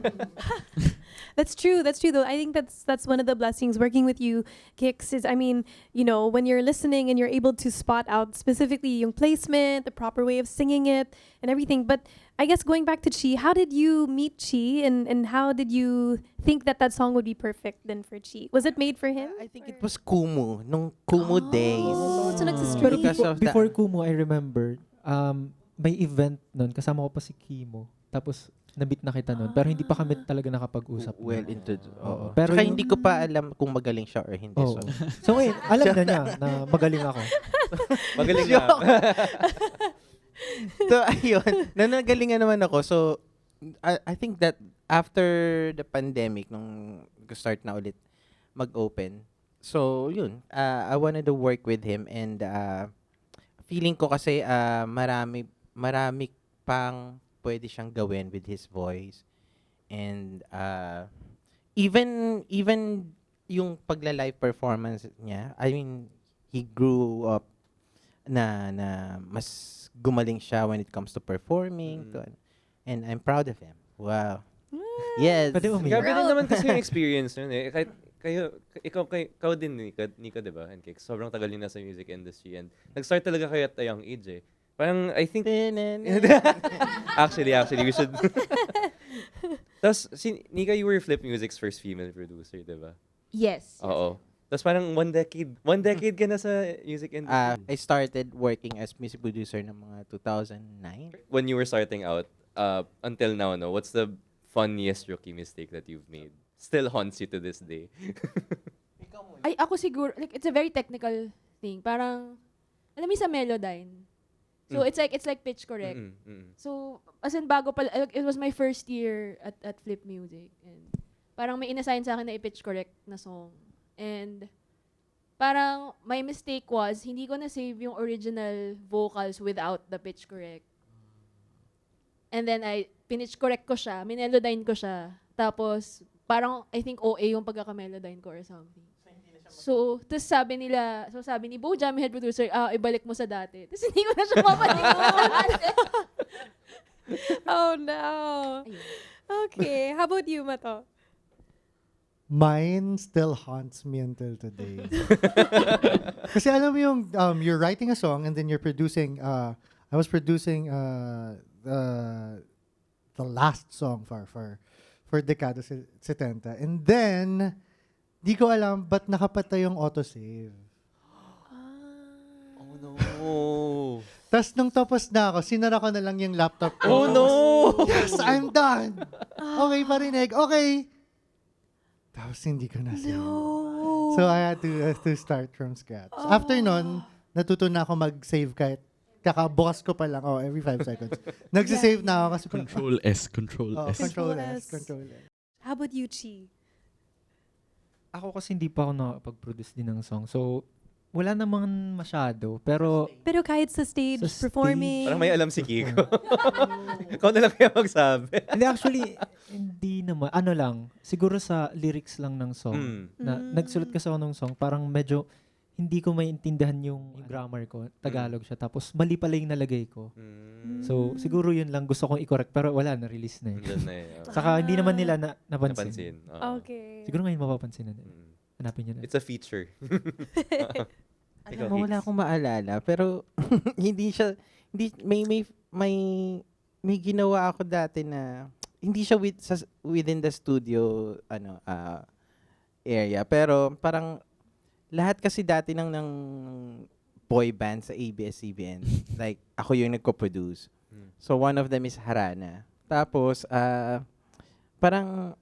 That's true though. I think that's one of the blessings working with you, Kicks, is I mean, when you're listening and you're able to spot out specifically yung placement, the proper way of singing it and everything. But I guess going back to Chi, how did you meet Chi and how did you think that song would be perfect then for Chi? Was it made for him? I think it was Kumu, nung Kumu days. So Pero nagsistraight. Because of before Kumu, I remember, may event nun, kasama ko pa si Kimo. Tapos, nabit na kita nun. Pero hindi pa kami talaga nakapag-usap. Well into Oo. Pero Pero hindi ko pa alam kung magaling siya or hindi. Oo. So, So ngayon, alam na niya na magaling ako. Magaling na. so ayun, nanagalingan naman ako. So, I think that after the pandemic, nung start na ulit mag-open, so yun, I wanted to work with him and feeling ko kasi marami pang pwede siyang gawin with his voice. And even yung pagla-live performance niya, I mean, he grew up na mas gumaling siya when it comes to performing. And I'm proud of him. Wow. Yes. Pwede umiyak. Grabe din naman kasi yung experience yun eh. Kahit ikaw din, Nika, di ba? And Kicks, sobrang tagal yun nasa music industry. And nag-start talaga kayo at a young age eh. Parang, I think... actually, we should... Tapos, Nika, you were Flip Music's first female producer, di ba? Yes. Oo. Tapos parang one decade ka na sa music industry. I started working as music producer ng mga 2009. When you were starting out, until now, no, what's the funniest rookie mistake that you've made? Still haunts you to this day. Ako siguro, like, it's a very technical thing. Parang, alam mo yung sa Melodyne. So, it's like pitch correct. So, as in bago pala, it was my first year at Flip Music. And parang may inassign sa akin na i-pitch correct na song. And parang my mistake was, hindi ko na-save yung original vocals without the pitch correct. And then pinitch correct ko siya, minelodyne ko siya. Tapos, parang I think OA yung pagkaka-melodyne ko or something. So, tapos sabi ni Bo Jam, head producer, ibalik mo sa dati. Tapos hindi ko na siya mapanimulan. Oh no. Ayun. Okay, how about you, Mato? Mine still haunts me until today. Kasi alam mo yung, you're writing a song and then you're producing, I was producing the last song for Dekada 70. And then, di ko alam ba't nakapatay yung autosave. Oh no. Tapos nung tapos na ako, sinara ko na lang yung laptop ko. Oh no. Yes, I'm done. Okay, parinig. Okay. Tapos hindi ko na save. No. So I had to start from scratch. After nun, natuto na ako mag-save kahit kakabukas ko pa lang. Every 5 seconds. Nagsisave na ako kasi Control S. Control S. How about you, Chi? Ako kasi hindi pa ako nakapag-produce din ng song. So, wala naman masyado. Pero Kahit sa stage, Sa stage. performing. Parang may alam si Kiko. Ikaw na lang kaya magsabi. hindi, actually, hindi naman. Ano lang, siguro sa lyrics lang ng song. Na nagsulat kasi ako ng song, parang medyo hindi ko maintindihan yung grammar ko. Tagalog siya. Tapos mali pala yung nalagay ko. So, siguro yun lang gusto kong i-correct. Pero wala, na-release na eh. Nandun na eh. Saka hindi naman nila napansin. Napansin. Oo. Okay. Siguro ngayon mapapansin na. Hanapin nyo na. It's a feature. Alam mo, wala akong maalala. Pero, may ginawa ako dati na, hindi siya within the studio area, pero parang lahat kasi dati ng boy band sa ABS-CBN, like ako yung nagko-produce. So one of them is Harana. Tapos parang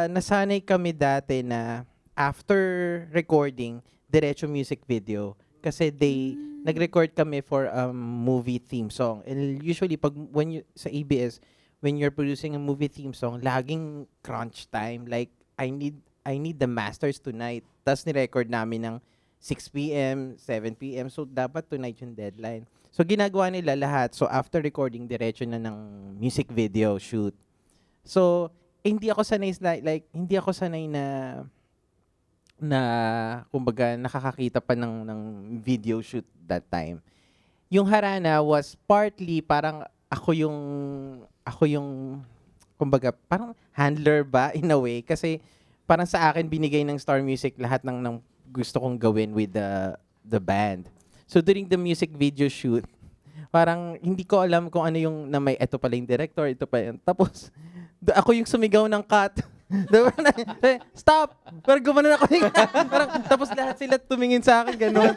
nasanay kami dati na after recording, diretso music video. Kasi nag-record kami for a movie theme song. And usually, sa ABS, when you're producing a movie theme song, laging crunch time. Like, I need the masters tonight. Tapos ni-record namin ng 6 p.m., 7 p.m. So, dapat tonight yung deadline. So, ginagawa nila lahat. So, after recording, diretso na ng music video shoot. So, hindi ako sanay na kumbaga nakakakita pa ng video shoot that time. Yung Harana was partly parang ako yung kumbaga parang handler ba in a way kasi parang sa akin binigay ng Star Music lahat ng gusto kong gawin with the band. So during the music video shoot, parang hindi ko alam kung ano yung na may ito pala yung director, ito pa yung tapos ako yung sumigaw ng cut. Diba? Stop! Parang gumanon ako. Parang, tapos lahat sila tumingin sa akin, gano'n.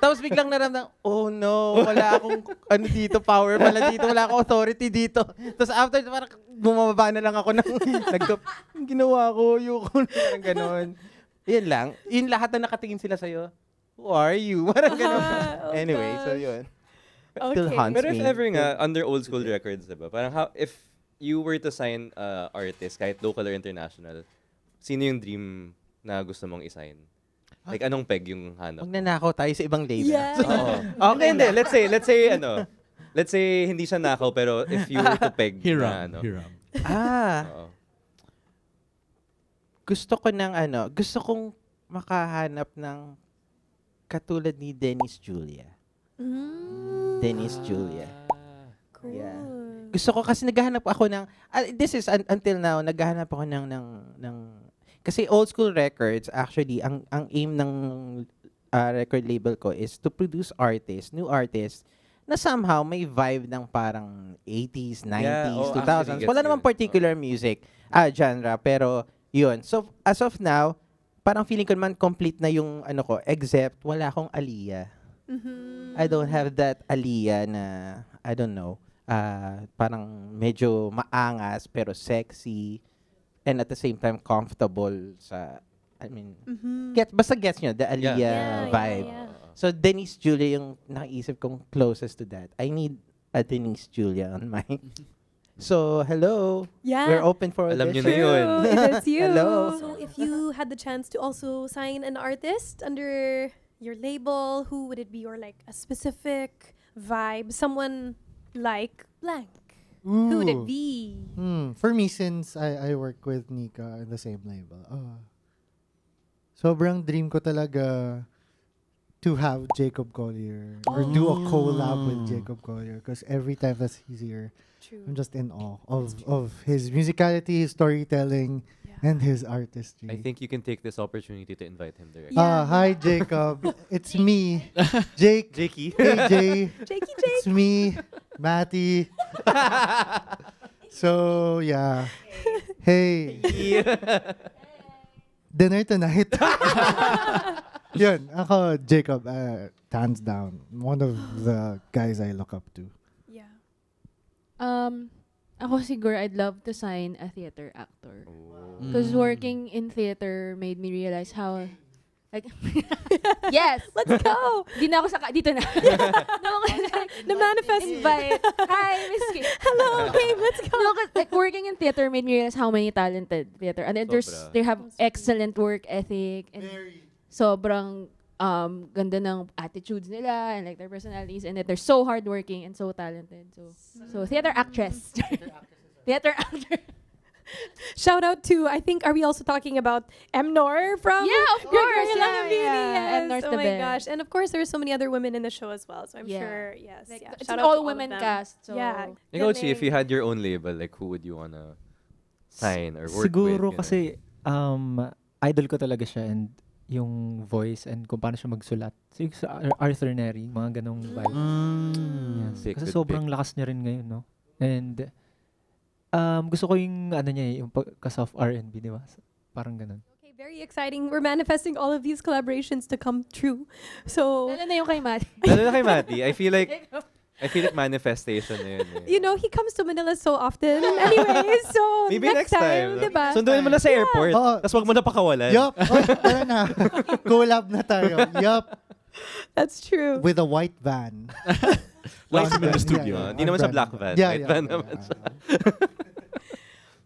Tapos biglang naramdaman, oh no, wala akong power pala dito, wala akong authority dito. Tapos after, parang bumababa na lang ako ginawa ko, parang gano'n. Yan lang. Yung lahat na nakatingin sila sa'yo, who are you? Parang gano'n. Anyway, so yun. Still haunts Pero if me. ever nga, under old school records, diba? Parang if you were to sign artist, kahit local or international, sino yung dream na gusto mong isign? Like, anong peg yung hanap? Huwag nanakaw tayo sa ibang label. Yeah. Oo. Okay, hindi. Let's say, hindi siya nakaw, pero if you were to peg na, Hiram. Oo. Gusto kong makahanap ng katulad ni Dennis Julia. Dennis Julia. Cool. Yeah. Gusto ko kasi naghahanap ako ng this is until now naghahanap ako ng kasi old school records actually ang aim ng record label ko is to produce new artists na somehow may vibe ng parang 80s, 90s, 2000s. Wala namang particular music genre pero yun. So as of now, parang feeling ko naman complete na yung except wala akong Aaliyah. I don't have that Aaliyah na I don't know. Parang medyo maangas pero sexy and at the same time comfortable basta gets nyo the Aaliyah vibe. Yeah. So Denise Julia yung naisip kong closest to that. I need a Denise Julia on my so hello. Yeah. We're open for Alam nyo audition. na yun. That's you. Hello. So if you had the chance to also sign an artist under your label, who would it be? Or like a specific vibe, someone like blank. Who would it Ooh. be? For me, since I work with Nika in the same label, sobrang dream ko talaga to have Jacob Collier or do a collab with Jacob Collier because every time that he's here, True. I'm just in awe of his musicality, his storytelling, and his artistry. I think you can take this opportunity to invite him directly. Yeah. Hi, Jacob. It's me, Jake. Jakey. Hey, Jay. Jakey It's me, Matty. So, yeah. Hey. Dinner tonight. Yun, ako, Jacob, hands down. One of the guys I look up to. Yeah. Ako siguro, I'd love to sign a theater actor. Oh. Because working in theater made me realize how, like, yes! Let's go. Di na ako dito na. The manifest. Invite. Hi, Miss Kim. Hello, babe. Let's go. No, 'cause, like, working in theater made me realize how many talented theater. And then Sobra. they have excellent work ethic. And sobrang ganda ng attitudes nila and like their personalities. And that they're so hardworking and so talented. So theater actress. Theater actor. Shout out to, I think, are we also talking about Nor from Yeah, of Your course. Girl Lang Beauty? Yeah. Yes. Nor's Oh the my best. gosh. And of course, there are so many other women in the show as well. So I'm Yeah. sure, yes. Like, yeah. it's Shout an out to all of women them. cast. So Yeah. Ikaw, Chi, if Galing. you had your own label, like, who would you wanna sign or work Siguro with? kasi idol ko talaga siya and yung voice and kung paano siya magsulat. So, sa Arthur Neri, mga ganong vibe. Yeah. Sick, Kasi good sobrang lakas niya rin ngayon, no? And Gusto ko yung ano niya yung pagka-soft R&B, di ba? Parang ganun. Okay, very exciting. We're manifesting all of these collaborations to come true. So, Lalo na yung kay Matt. Lalo na kay Matty, I feel like manifestation na yun. you know, he comes to Manila so often. Anyway, so Maybe next time. diba? Sunduin mo na sa airport, Oo. tapos wag mo na pakawalan. Yup. Oh, tara na. Collab na tayo. Yup. That's true. With a white van. Like On him in the brand, studio. yeah. Hindi naman sa On black brand. van. Yeah, White yeah, van yeah, naman yeah. siya.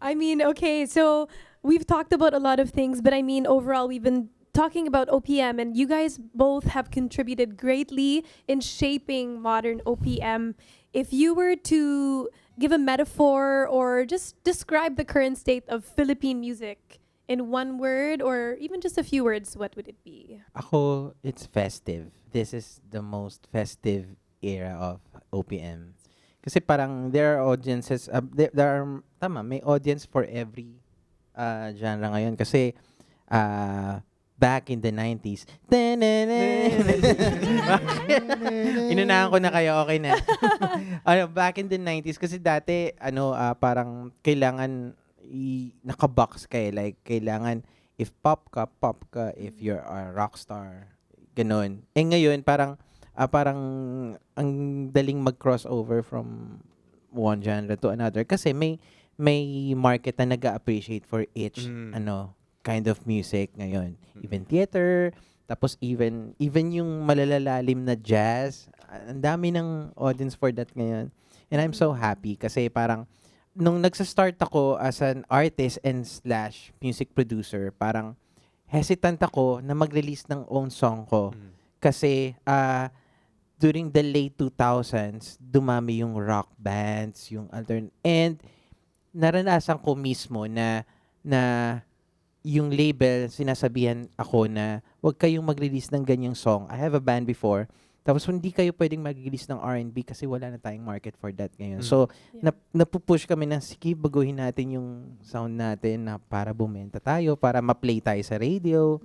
I mean, okay, so we've talked about a lot of things, but I mean, overall, we've been talking about OPM, and you guys both have contributed greatly in shaping modern OPM. If you were to give a metaphor or just describe the current state of Philippine music in one word or even just a few words, what would it be? Ako, it's festive. This is the most festive era of OPM. Kasi parang there are audiences, there are, may audience for every genre ngayon. Kasi back in the 90s, inunahan ko na kayo, okay na. Back in the 90s, kasi dati, parang kailangan nakabox kayo. Like, kailangan, if pop ka, if you're a rock star, ganun. Ngayon, parang ang daling mag-crossover from one genre to another kasi may market na nag-appreciate for each kind of music ngayon. Even theater, tapos even yung malalalalim na jazz, ang dami ng audience for that ngayon. And I'm so happy kasi parang nung nagsa-start ako as an artist and slash music producer, parang hesitant ako na mag-release ng own song ko kasi during the late 2000s, dumami yung rock bands, yung and naranasan ko mismo na yung label, sinasabihan ako na wag kayong mag-release ng ganyang song. I have a band before. Tapos hindi kayo pwedeng mag-release ng R&B kasi wala na tayong market for that ngayon. So, napupush kami na, sige, baguhin natin yung sound natin na para bumenta tayo, para ma-play tayo sa radio.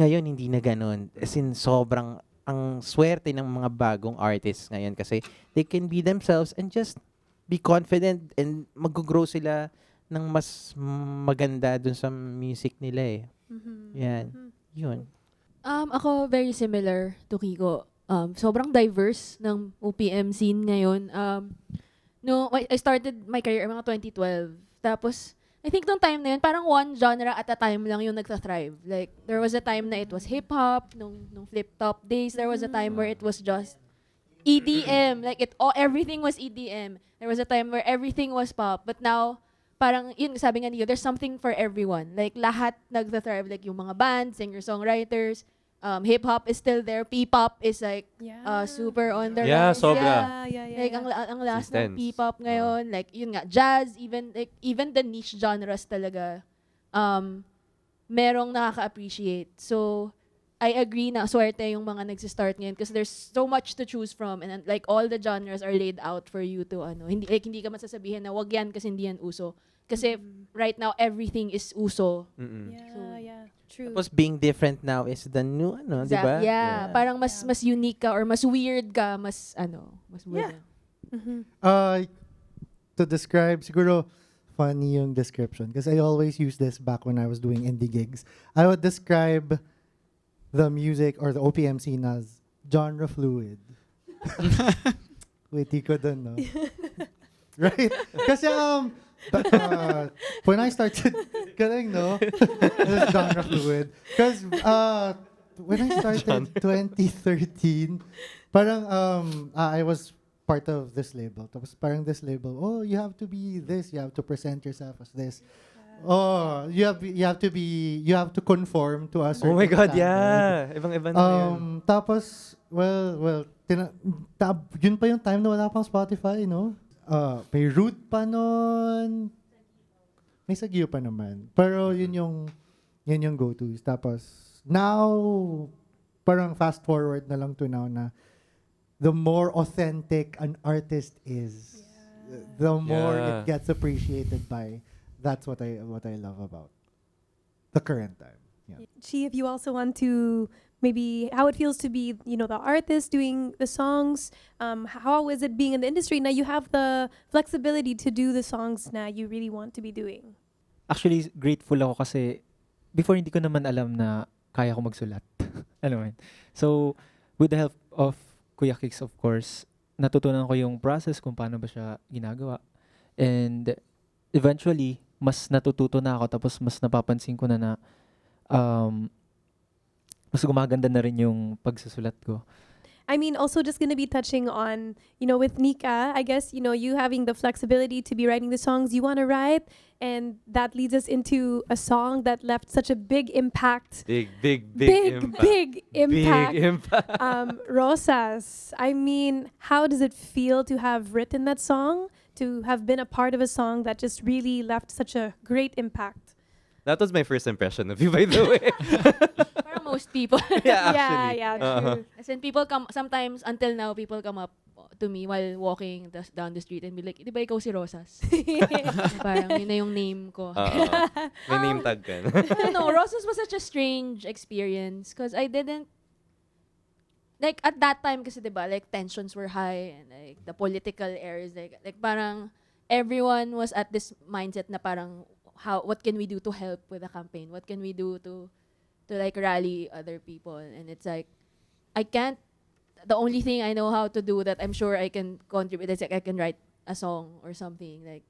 Ngayon, hindi na ganun. As in, sobrang ang swerte ng mga bagong artists ngayon kasi they can be themselves and just be confident and mag-grow sila ng mas maganda dun sa music nila Yan. Yun. Ako, very similar to Kiko. Sobrang diverse ng OPM scene ngayon. No, I started my career mga 2012. Tapos, I think nung time na yun, parang one genre at a time lang yung nagta-thrive. Like, there was a time na it was hip-hop, nung flip-top days, there was a time where it was just EDM. Like, everything was EDM. There was a time where everything was pop. But now, parang, yun, sabi nga niyo, there's something for everyone. Like, lahat nagta-thrive. Like, yung mga bands, singer-songwriters, hip-hop is still there. P-pop is like, super on the Yeah, rise. sobra. Like, ang last ng Intense. P-pop ngayon, like, yun nga, jazz, even the niche genres talaga, merong nakaka-appreciate. So, I agree na swerte yung mga nagsistart ngayon because there's so much to choose from and like all the genres are laid out for you to hindi ka masasabihin na wag yan kasi hindi yan uso. Kasi right now everything is uso. Yeah, true. Tapos being different now is the new, di ba? Yeah, parang mas unique ka or mas weird ka, mas weird. To describe, siguro funny yung description because I always use this back when I was doing indie gigs. I would describe the music or the OPM scene as genre fluid. Wait, ko dun, no? Right? Kasi, when I started, galing, no? It's genre fluid. Because, when I started 2013, parang, I was part of this label. Tapos parang this label, oh, you have to be this, you have to present yourself as this. Oh, you have to conform to a certain Oh my God, standard. yeah. Ibang-iba na yun. Tapos, yun pa yung time na wala pang Spotify, no? May Root pa nun. May Sagio pa naman. Pero yun yung go-tos. Tapos, now, parang fast forward na lang to now na the more authentic an artist is, the more it gets appreciated by. That's what I love about the current time. Yeah. Chi, if you also want to maybe how it feels to be, the artist doing the songs. How is it being in the industry? Now you have the flexibility to do the songs na you really want to be doing. Actually, grateful ako kasi before hindi ko naman alam na kaya ko magsulat. Alam mo yun? So, with the help of Kuya Kicks, of course, natutunan ko yung process kung paano ba siya ginagawa. And eventually, mas natututo na ako tapos mas napapansin ko na mas gumaganda na rin yung pagsusulat ko. I mean, also just going to be touching on, with Nika, I guess, you having the flexibility to be writing the songs you want to write. And that leads us into a song that left such a big impact. Big impact. Big impact. Big impact. Rosas, I mean, how does it feel to have written that song? To have been a part of a song that just really left such a great impact? That was my first impression of you, by the way. Parang most people. Yeah, actually. Yeah, Uh-huh. true. As in, people come, sometimes, until now, people come up to me while walking down the street and be like, di ba ikaw si Rosas? Parang yun na yung name ko. May name tag ka. I don't know, Rosas was such a strange experience because I didn't, like, at that time kasi, diba, like, tensions were high and, like, the political areas, like parang everyone was at this mindset na parang, what can we do to help with the campaign? What can we do to like, rally other people? And it's like, the only thing I know how to do that I'm sure I can contribute is, like, I can write a song or something. Like,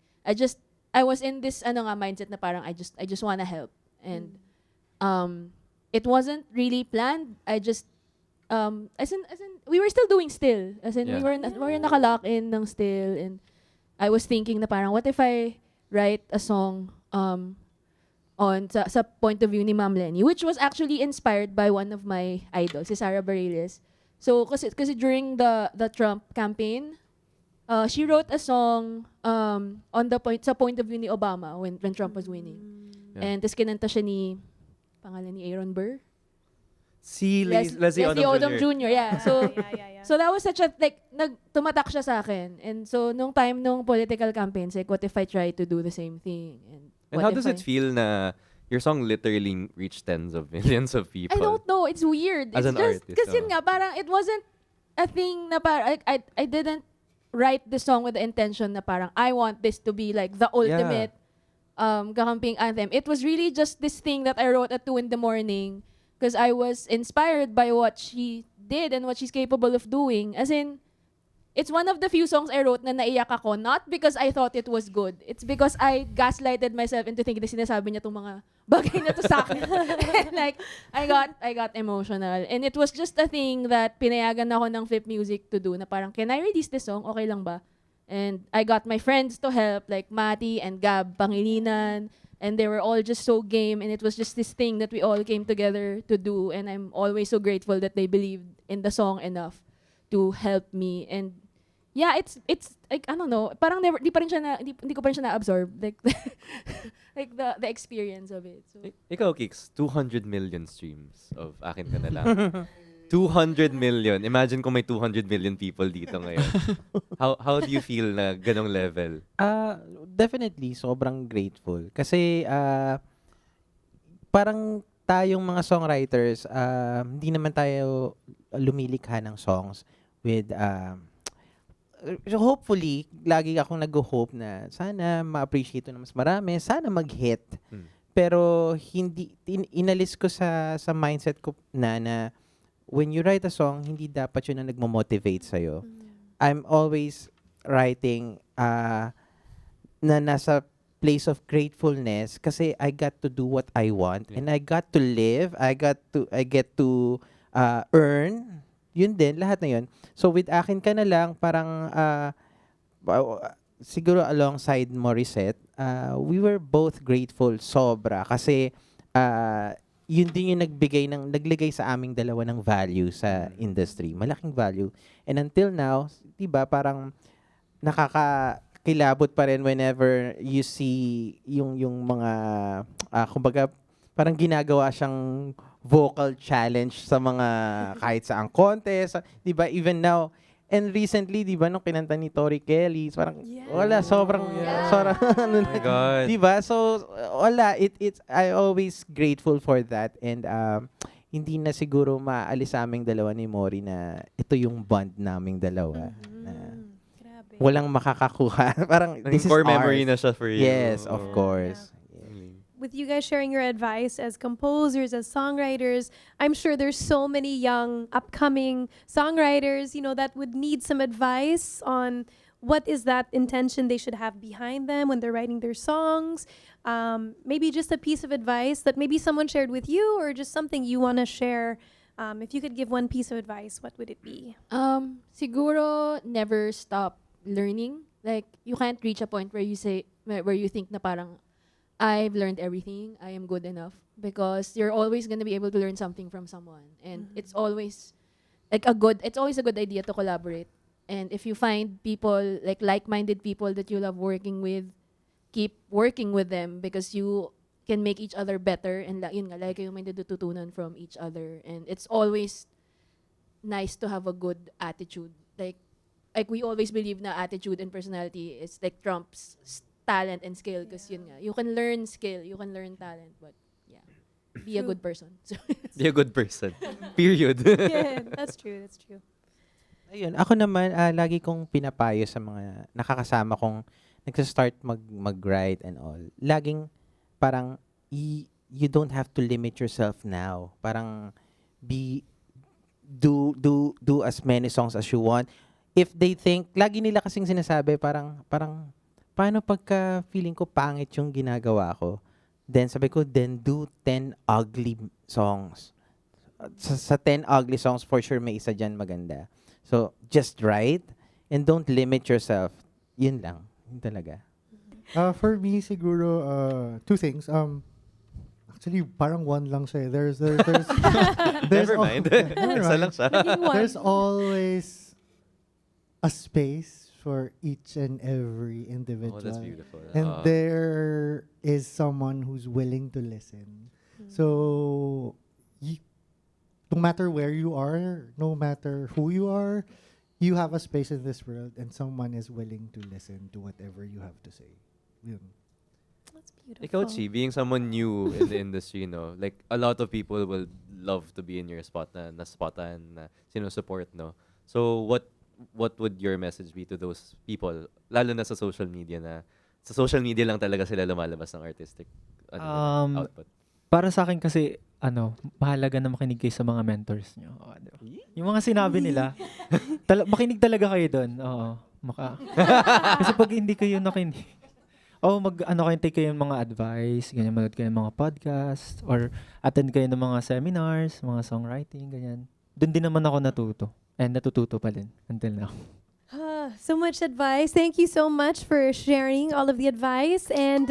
I was in this, mindset na parang, I just want to help. And, it wasn't really planned. I just, as in, we were still doing still. As in, Yeah. we were naka-lock in ng still. And I was thinking na parang, what if I write a song on sa point of view ni Ma'am Lenny, which was actually inspired by one of my idols, si Sarah Bareilles. So, kasi during the Trump campaign, she wrote a song on sa point of view ni Obama when Trump was winning. Yeah. And tas kinanta siya pangalan ni Aaron Burr? Si Leslie Odom Jr. Yeah. So, yeah. so that was such a, like, tumatak siya sa akin. And so, nung political campaigns, like, what if I try to do the same thing? And how does it feel na your song literally reached tens of millions of people? I don't know. It's weird. As It's an just, artist, kasi yun nga, parang it wasn't a thing na parang, I didn't write the song with the intention na parang, I want this to be like the ultimate kakamping anthem. It was really just this thing that I wrote at 2 a.m. because I was inspired by what she did and what she's capable of doing. As in, it's one of the few songs I wrote na naiyak ako, not because I thought it was good. It's because I gaslighted myself into thinking na sinasabi niya itong mga bagay na to sa akin. And like, I got emotional. And it was just a thing that pinayagan ako ng Flip Music to do na parang, can I release this song? Okay lang ba? And I got my friends to help, like Mati and Gab Pangilinan, and they were all just so game, and it was just this thing that we all came together to do, and I'm always so grateful that they believed in the song enough to help me. And yeah, it's like, I don't know, parang hindi ko pa rin siya na-absorb, like like the experience of it. So. Ikaw, Kicks, 200 million streams of Akin Ka Na Lang. 200 million. Imagine kung may 200 million people dito ngayon. How do you feel na ganong level? Definitely, sobrang grateful. Kasi parang tayong mga songwriters, hindi naman tayo lumilikha ng songs with so hopefully, lagi akong nag-hope na sana ma-appreciate ito na mas marami, sana mag-hit. Pero hindi inalis ko sa mindset ko na when you write a song, hindi dapat yun ang nagmo-motivate sa'yo. I'm always writing na nasa place of gratefulness kasi I got to do what I want and I got to live, I get to earn. Yun din, lahat na yun. So with Akin Ka Na Lang, parang siguro alongside Morissette, we were both grateful sobra kasi yun din yung naglagay sa aming dalawa ng value sa industry. Malaking value. And until now, diba, parang nakakakilabot pa rin whenever you see yung mga, kumbaga, parang ginagawa siyang vocal challenge sa mga kahit saang contest. Diba, even now, and recently, di ba, nung kinanta ni Tori Kelly, parang, wala, sobrang, Oh my God. di ba? So, wala, I always grateful for that. And, hindi na siguro maaalis sa aming dalawa ni Mori na ito yung bond naming dalawa. Na Grabe. walang makakakuha. Parang, Naging this is core memory ours. na siya for you. Yes, of Oo. course. With you guys sharing your advice as composers, as songwriters, I'm sure there's so many young upcoming songwriters, that would need some advice on what is that intention they should have behind them when they're writing their songs. Maybe just a piece of advice that maybe someone shared with you, or just something you want to share. If you could give one piece of advice, what would it be? Siguro never stop learning. Like, you can't reach a point where you think na parang, I've learned everything, I am good enough, because you're always going to be able to learn something from someone, and it's always it's always a good idea to collaborate. And if you find people, like-minded people that you love working with, keep working with them, because you can make each other better, and yun nga, like kayo may natututunan from each other. And it's always nice to have a good attitude. Like we always believe na attitude and personality is like trumps talent and skill, because yun nga, you can learn skill, you can learn talent, but yeah, be a True. good person. So, Be a good person. Period. Yeah, that's true. Ayun, ako naman, lagi kong pinapayo sa mga nakakasama kong nagsa-start mag-write and all. Laging parang you don't have to limit yourself now. Parang do as many songs as you want. If they think, lagi nila kasing sinasabi, parang paano pagka feeling ko pangit yung ginagawa ko? Then sabi ko, then do 10 ugly songs. Sa 10 ugly songs, for sure may isa dyan maganda. So, just write and don't limit yourself. Yun lang. Yun talaga. For me, siguro, two things. Actually, parang one lang siya. There's Never mind. Isa lang siya. Naging one. There's always a space for each and every Oh, individual. that's beautiful. And there is someone who's willing to listen. So, no matter where you are, no matter who you are, you have a space in this world, and someone is willing to listen to whatever you have to say. Yun. That's beautiful. Ikaw, Chi, being someone new in the industry, like, a lot of people will love to be in your spot na spotan, na sinusupport, no? So, what would your message be to those people, lalo na sa social media, na sa social media lang talaga sila lumalabas ng artistic output? Para sa akin kasi, mahalaga na makinig kayo sa mga mentors nyo. Diba? Yung mga sinabi nila, makinig talaga kayo doon. Oo. Kasi pag hindi kayo nakinig, take kayo ng mga advice, ganyan, manood kayo ng mga podcast, or attend kayo ng mga seminars, mga songwriting, ganyan. Doon din naman ako natuto. And natututo pa din until now. So much advice. Thank you so much for sharing all of the advice. And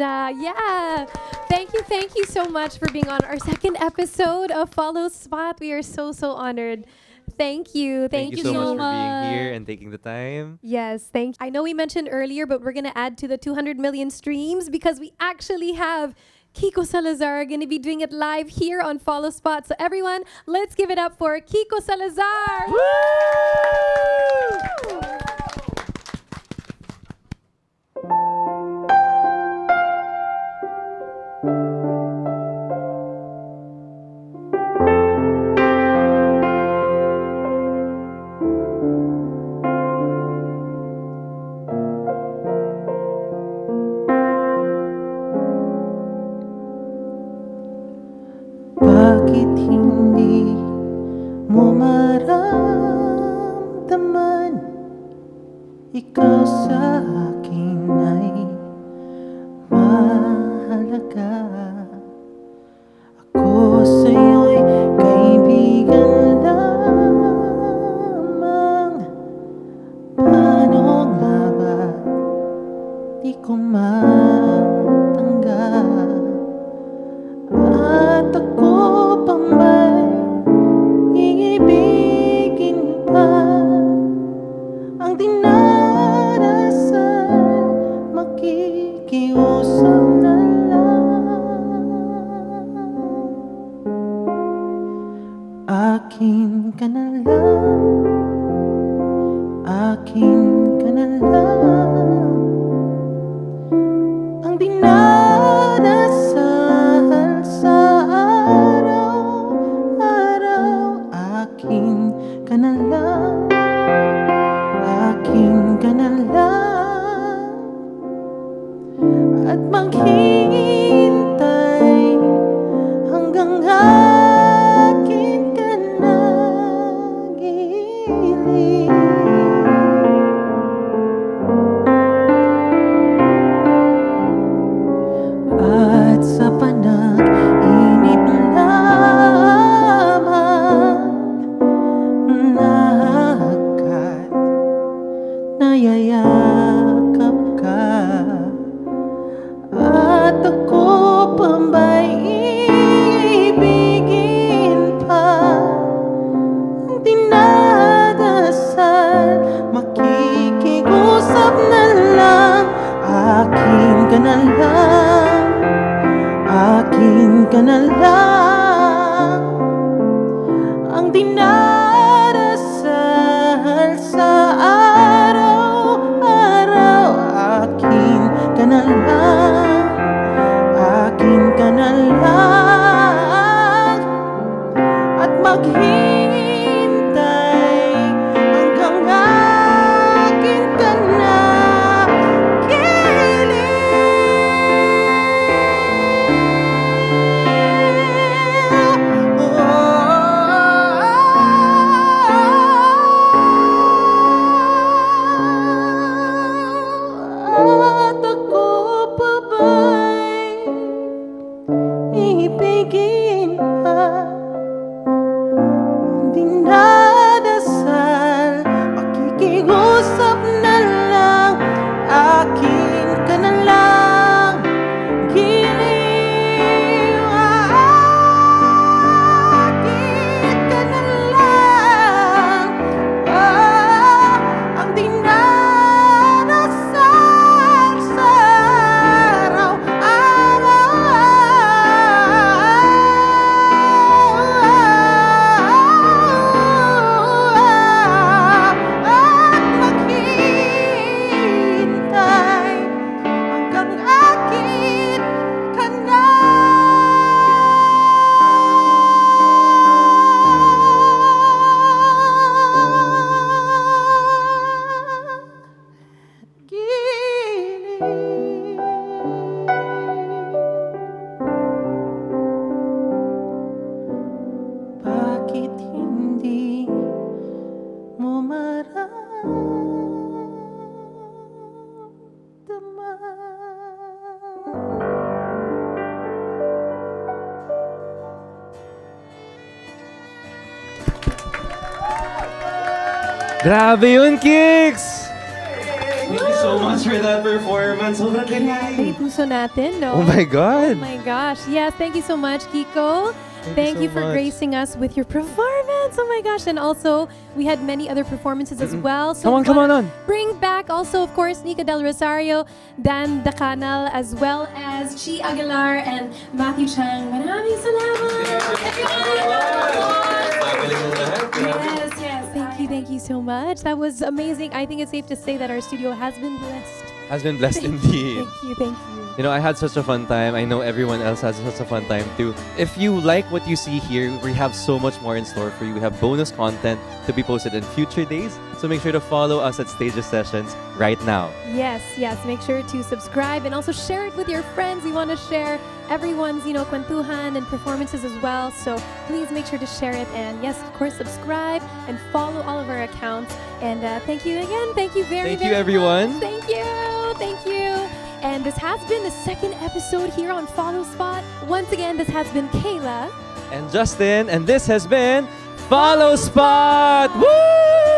thank you so much for being on our second episode of Follow Spot. We are so honored. Thank you. Thank you so much for being here and taking the time. Yes, thank you. I know we mentioned earlier, but we're going to add to the 200 million streams because we actually have Kiko Salazar going to be doing it live here on Follow Spot. So everyone, let's give it up for Kiko Salazar. Bakit hindi mo maramdaman ikaw sa akin ay mahalaga? Ako sa'yo'y kaibigan lamang. Paano nga ba di ko matanggap? At ako pa may iibigin pa ang dinarasan, makikiusap na lang. ka na lang ang dinarasal sa araw-araw. Akin ka na lang, akin ka na lang, at maghintay hanggang akin ka na at ako pa ba'y ibigin pa? Dinadasal, makikiusap na lang, akin ka na lang, giliw, akin ka na lang, ang dinadasal sa araw-araw, at maghintay hanggang akin ka na. Bakit hindi mo Grabe yun, Kicks! Thank you so much for that performance. Sobrang galing. Ay, puso natin, no? Oh my God! Oh my gosh. Yes, thank you so much, Kiko. Thank you so for much. gracing us with your performance. Oh my gosh. And also, we had many other performances as well. So Come on on. bring back also, of course, Nika Del Rosario, Dan Dacanal, as well as Chi Aguilar and Matthew Chang. Maraming salamat! Yes. Thank you so much. That was amazing. I think it's safe to say that our studio has been blessed. Has been blessed indeed. Thank you. You know, I had such a fun time. I know everyone else has such a fun time too. If you like what you see here, we have so much more in store for you. We have bonus content to be posted in future days. So make sure to follow us at Stages Sessions right now. Yes. Make sure to subscribe and also share it with your friends. We want to share everyone's, kwentuhan and performances as well. So please make sure to share it. And yes, of course, subscribe and follow all of our accounts. And thank you again. Thank you very, Thank you, very everyone. much. Thank you. And this has been the second episode here on Follow Spot. Once again, this has been Kayla. And Justin, and this has been Follow Spot! Woo!